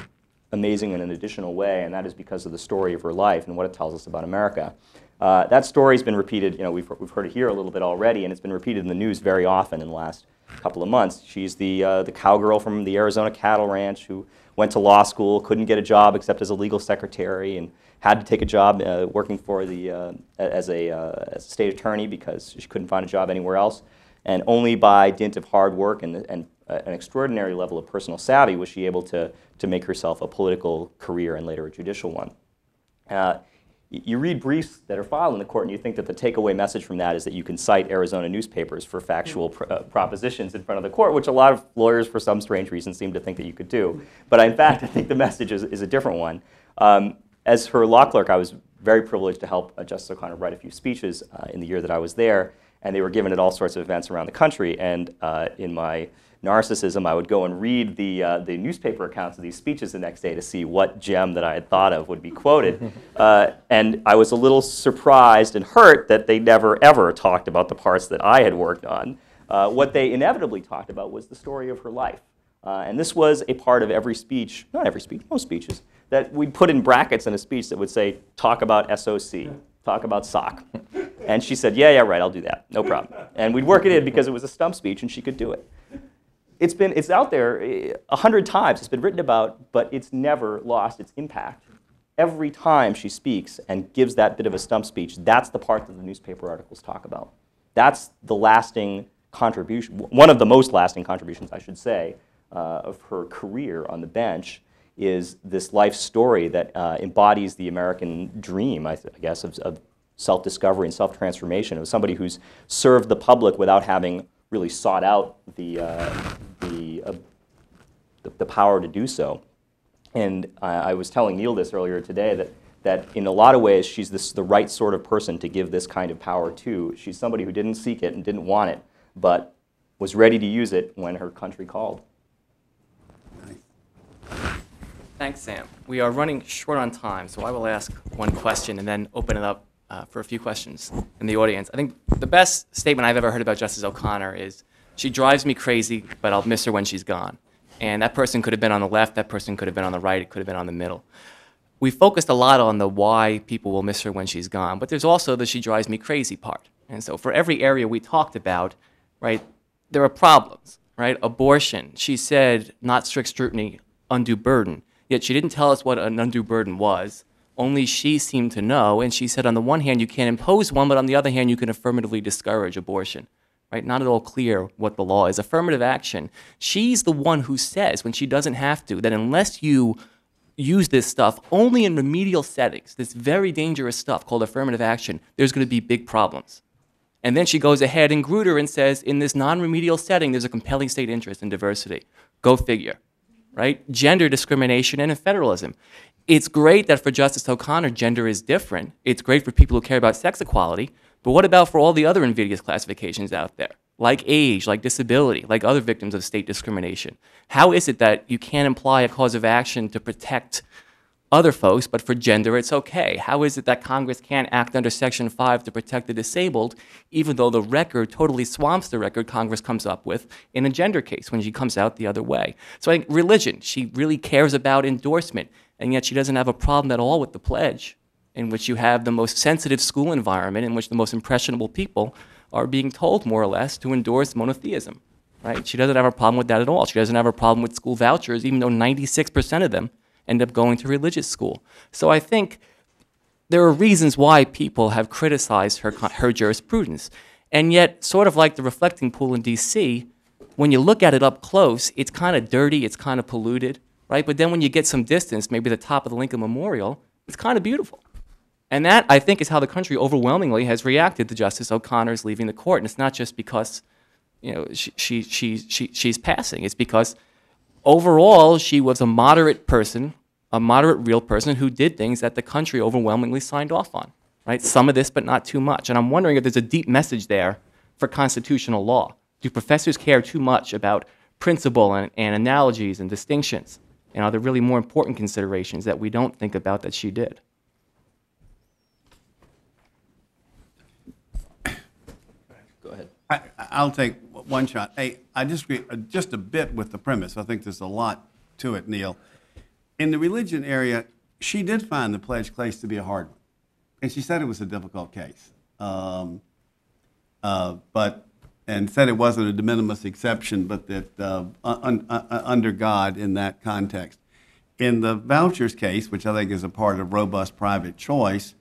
amazing in an additional way, and that is because of the story of her life and what it tells us about America. That story's been repeated, we've heard it here a little bit already, and it's been repeated in the news very often in the last couple of months. She's the cowgirl from the Arizona cattle ranch who went to law school, couldn't get a job except as a legal secretary, and had to take a job working for as a state attorney because she couldn't find a job anywhere else. And only by dint of hard work and an extraordinary level of personal savvy was she able to make herself a political career and later a judicial one. You read briefs that are filed in the court and you think that the takeaway message from that is that you can cite Arizona newspapers for factual propositions in front of the court, which a lot of lawyers, for some strange reason, seem to think that you could do. But in fact, I think the message is a different one. As her law clerk, I was very privileged to help Justice O'Connor write a few speeches in the year that I was there, and they were given at all sorts of events around the country. And in my narcissism, I would go and read the newspaper accounts of these speeches the next day to see what gem that I had thought of would be quoted. And I was a little surprised and hurt that they never, ever talked about the parts that I had worked on. What they inevitably talked about was the story of her life. And this was a part of every speech, not every speech, most speeches, that we'd put in brackets in a speech that would say, talk about SOC, talk about SOC. And she said, yeah, right, I'll do that, no problem. And we'd work it in because it was a stump speech and she could do it. It's out there 100 times, it's been written about, but it's never lost its impact. Every time she speaks and gives that bit of a stump speech, that's the part that the newspaper articles talk about. That's the lasting contribution, one of the most lasting contributions, I should say, of her career on the bench is this life story that embodies the American dream, I guess, of self-discovery and self-transformation. It was somebody who's served the public without having really sought out the power to do so. And I was telling Neil this earlier today that in a lot of ways she's the right sort of person to give this kind of power to. She's somebody who didn't seek it and didn't want it, but was ready to use it when her country called. Thanks, Sam. We are running short on time, so I will ask one question and then open it up for a few questions in the audience. I think the best statement I've ever heard about Justice O'Connor is, she drives me crazy, but I'll miss her when she's gone. And that person could have been on the left, that person could have been on the right, it could have been on the middle. We focused a lot on the why people will miss her when she's gone, but there's also the she drives me crazy part. And so for every area we talked about, right, there are problems, right? Abortion, she said not strict scrutiny, undue burden, yet she didn't tell us what an undue burden was. Only she seemed to know, and she said on the one hand you can't impose one, but on the other hand you can affirmatively discourage abortion. Right? Not at all clear what the law is. Affirmative action, she's the one who says, when she doesn't have to, that unless you use this stuff only in remedial settings, this very dangerous stuff called affirmative action, there's going to be big problems. And then she goes ahead in Grutter and says, in this non-remedial setting, there's a compelling state interest in diversity. Go figure. Right? Gender discrimination and in federalism. It's great that for Justice O'Connor, gender is different. It's great for people who care about sex equality. But what about for all the other invidious classifications out there, like age, like disability, like other victims of state discrimination? How is it that you can't imply a cause of action to protect other folks, but for gender it's okay? How is it that Congress can't act under Section 5 to protect the disabled, even though the record totally swamps the record Congress comes up with in a gender case when she comes out the other way? So I think religion, she really cares about endorsement, and yet she doesn't have a problem at all with the pledge, in which you have the most sensitive school environment in which the most impressionable people are being told, more or less, to endorse monotheism, right? She doesn't have a problem with that at all. She doesn't have a problem with school vouchers, even though 96% of them end up going to religious school. So I think there are reasons why people have criticized her jurisprudence. And yet, sort of like the reflecting pool in D.C., when you look at it up close, it's kind of dirty, it's kind of polluted, right? But then when you get some distance, maybe the top of the Lincoln Memorial, it's kind of beautiful. And that, I think, is how the country overwhelmingly has reacted to Justice O'Connor's leaving the court. And it's not just because, you know, she's passing. It's because overall she was a moderate person, a moderate real person who did things that the country overwhelmingly signed off on. Right? Some of this, but not too much. And I'm wondering if there's a deep message there for constitutional law. Do professors care too much about principle and analogies and distinctions? And are there really more important considerations that we don't think about that she did? I'll take one shot. Hey, I disagree just a bit with the premise. I think there's a lot to it, Neil. In the religion area, she did find the pledge case to be a hard one, and she said it was a difficult case, and said it wasn't a de minimis exception, but that under God in that context. In the vouchers case, which I think is a part of robust private choice,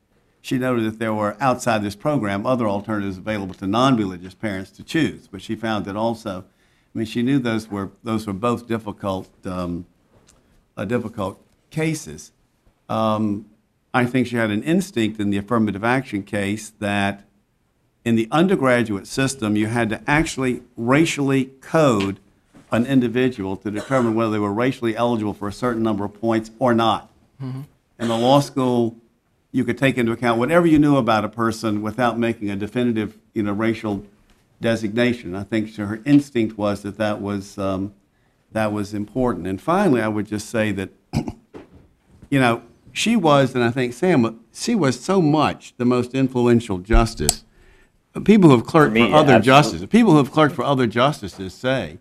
she noted that there were, outside this program, other alternatives available to non-religious parents to choose. But she found that also, I mean, she knew those were both difficult cases. I think she had an instinct in the affirmative action case that in the undergraduate system, you had to actually racially code an individual to determine whether they were racially eligible for a certain number of points or not. Mm-hmm. In the law school, you could take into account whatever you knew about a person without making a definitive, racial designation. I think her instinct was that was important. And finally, I would just say that, she was, and I think Sam, she was so much the most influential justice. People who have clerked for other justices, people who have clerked for other justices say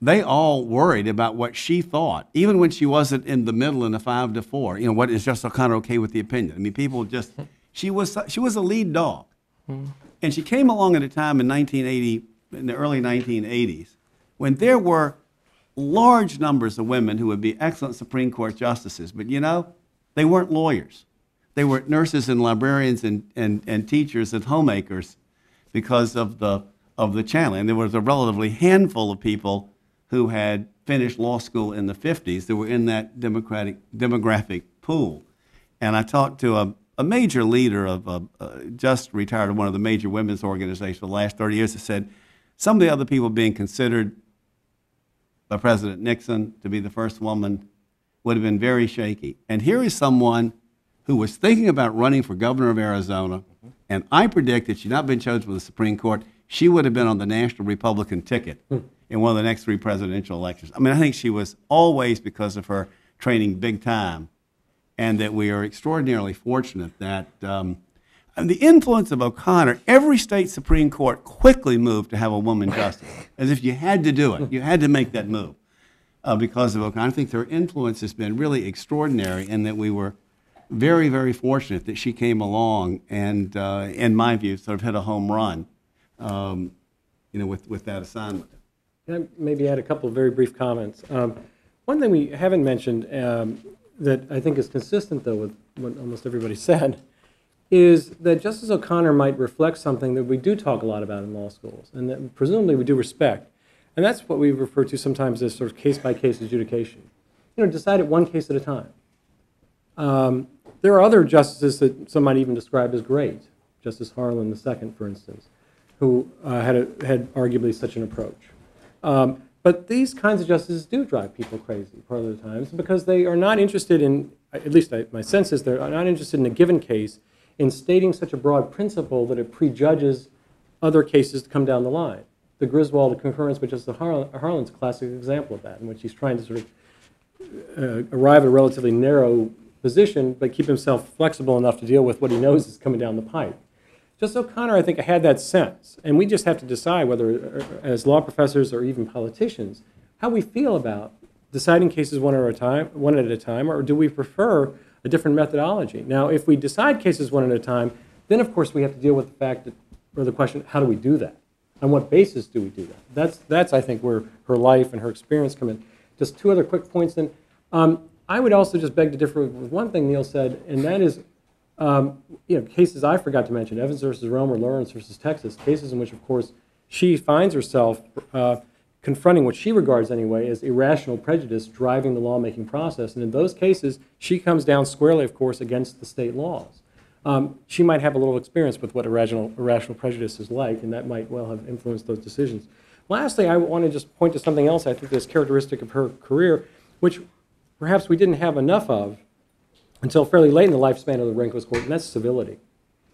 they all worried about what she thought, even when she wasn't in the middle in a 5-4. What is Justice O'Connor okay with the opinion? I mean, people just, she was a lead dog. And she came along at a time in 1980, in the early 1980s, when there were large numbers of women who would be excellent Supreme Court justices, but they weren't lawyers. They were nurses and librarians and teachers and homemakers because of the channeling. And there was a relatively handful of people who had finished law school in the 50s that were in that demographic pool. And I talked to a major leader of just retired of one of the major women's organizations for the last 30 years that said some of the other people being considered by President Nixon to be the first woman would have been very shaky. And here is someone who was thinking about running for governor of Arizona, and I predict that she'd not been chosen for the Supreme Court, she would have been on the National Republican ticket in one of the next 3 presidential elections. I mean, I think she was always, because of her training, big time, and that we are extraordinarily fortunate that, And the influence of O'Connor, every state Supreme Court quickly moved to have a woman justice, as if you had to do it. You had to make that move because of O'Connor. I think their influence has been really extraordinary, and that we were very, very fortunate that she came along and, in my view, sort of hit a home run, with that assignment. Can I maybe add a couple of very brief comments? One thing we haven't mentioned that I think is consistent, though, with what almost everybody said, is that Justice O'Connor might reflect something that we do talk a lot about in law schools, and that presumably we do respect. And that's what we refer to sometimes as sort of case-by-case adjudication. Decide it one case at a time. There are other justices that some might even describe as great, Justice Harlan II, for instance, who had arguably such an approach. But these kinds of justices do drive people crazy part of the times because they are not interested in, at least my sense is they're not interested in a given case in stating such a broad principle that it prejudges other cases to come down the line. The Griswold concurrence with Justice Harlan's a classic example of that, in which he's trying to sort of arrive at a relatively narrow position, but keep himself flexible enough to deal with what he knows is coming down the pipe. Justice O'Connor, I think, had that sense, and we just have to decide whether, as law professors or even politicians, how we feel about deciding cases one at a time, or do we prefer a different methodology? Now, if we decide cases one at a time, then of course we have to deal with the fact that, or the question, how do we do that? On what basis do we do that? That's I think, where her life and her experience come in. Just two other quick points then. I would also just beg to differ with one thing Neil said, and that is, cases I forgot to mention, Evans versus Romer, Lawrence versus Texas, cases in which, of course, she finds herself confronting what she regards anyway as irrational prejudice driving the lawmaking process. And in those cases, she comes down squarely, of course, against the state laws. She might have a little experience with what irrational prejudice is like, and that might well have influenced those decisions. Lastly, I want to just point to something else I think that's characteristic of her career, which perhaps we didn't have enough of until fairly late in the lifespan of the Rehnquist court, and that's civility.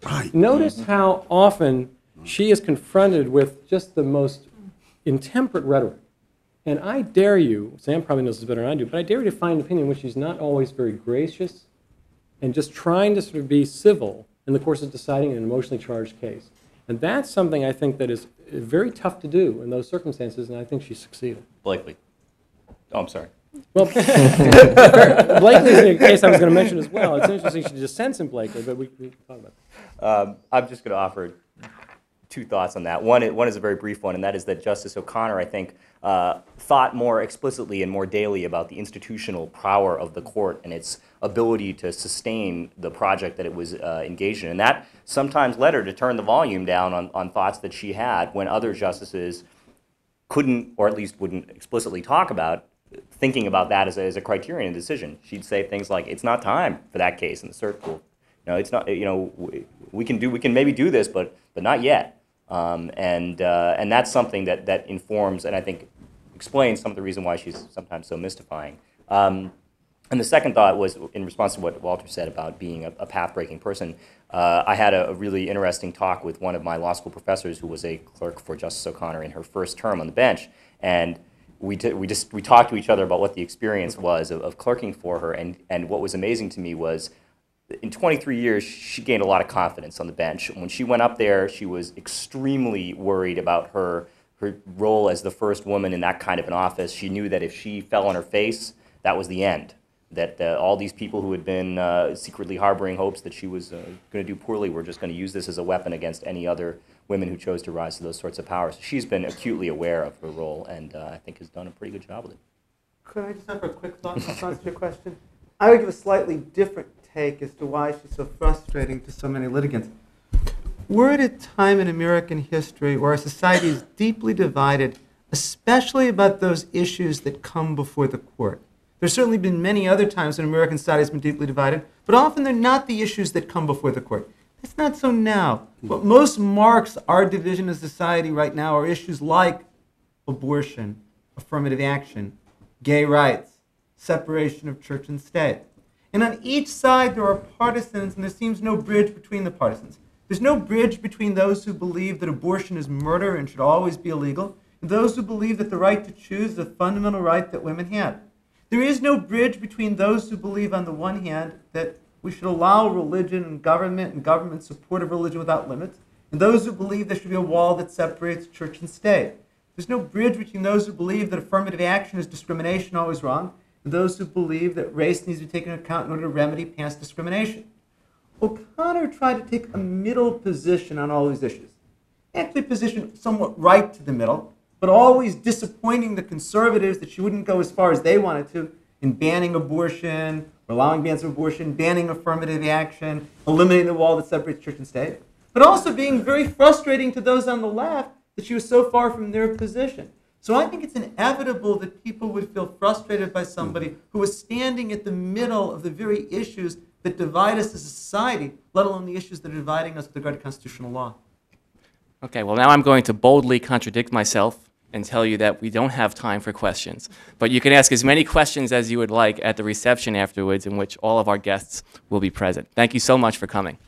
Right. Notice how often she is confronted with just the most intemperate rhetoric. And I dare you, Sam probably knows this better than I do, but I dare you to find an opinion in which she's not always very gracious and just trying to sort of be civil in the course of deciding an emotionally charged case. And that's something I think that is very tough to do in those circumstances, and I think she succeeded. Blakely. Oh, I'm sorry. Well, Blakely is a case I was going to mention as well. It's interesting she dissents in Blakely, but we can talk about that. I'm just going to offer two thoughts on that. One is a very brief one, and that is that Justice O'Connor, I think, thought more explicitly and more daily about the institutional power of the court and its ability to sustain the project that it was engaged in. And that sometimes led her to turn the volume down on thoughts that she had when other justices couldn't, or at least wouldn't explicitly talk about, thinking about that as a criterion in decision. She'd say things like, "It's not time for that case in the cert pool. It's not. We can maybe do this, but not yet." And that's something that informs and I think explains some of the reason why she's sometimes so mystifying. And the second thought was in response to what Walter said about being a path-breaking person. I had a really interesting talk with one of my law school professors who was a clerk for Justice O'Connor in her first term on the bench, and we talked to each other about what the experience was of clerking for her, and what was amazing to me was in 23 years, she gained a lot of confidence on the bench. When she went up there, she was extremely worried about her role as the first woman in that kind of an office. She knew that if she fell on her face, that was the end. That all these people who had been secretly harboring hopes that she was going to do poorly were just going to use this as a weapon against any other women who chose to rise to those sorts of powers. She's been acutely aware of her role and I think has done a pretty good job with it. Could I just have a quick thought in response to your question? I would give a slightly different take as to why she's so frustrating to so many litigants. We're at a time in American history where our society is deeply divided, especially about those issues that come before the court. There's certainly been many other times when American society has been deeply divided, but often they're not the issues that come before the court. It's not so now. What most marks our division of society right now are issues like abortion, affirmative action, gay rights, separation of church and state. And on each side there are partisans, and there seems no bridge between the partisans. There's no bridge between those who believe that abortion is murder and should always be illegal, and those who believe that the right to choose is a fundamental right that women have. There is no bridge between those who believe, on the one hand, that we should allow religion and government support of religion without limits, and those who believe there should be a wall that separates church and state. There's no bridge between those who believe that affirmative action is discrimination, always wrong, and those who believe that race needs to be taken into account in order to remedy past discrimination. O'Connor tried to take a middle position on all these issues. Actually positioned somewhat right to the middle, but always disappointing the conservatives that she wouldn't go as far as they wanted to in banning abortion, or allowing bans of abortion, banning affirmative action, eliminating the wall that separates church and state, but also being very frustrating to those on the left that she was so far from their position. So I think it's inevitable that people would feel frustrated by somebody who is standing at the middle of the very issues that divide us as a society, let alone the issues that are dividing us with regard to constitutional law. Okay, well, now I'm going to boldly contradict myself and tell you that we don't have time for questions. But you can ask as many questions as you would like at the reception afterwards, in which all of our guests will be present. Thank you so much for coming.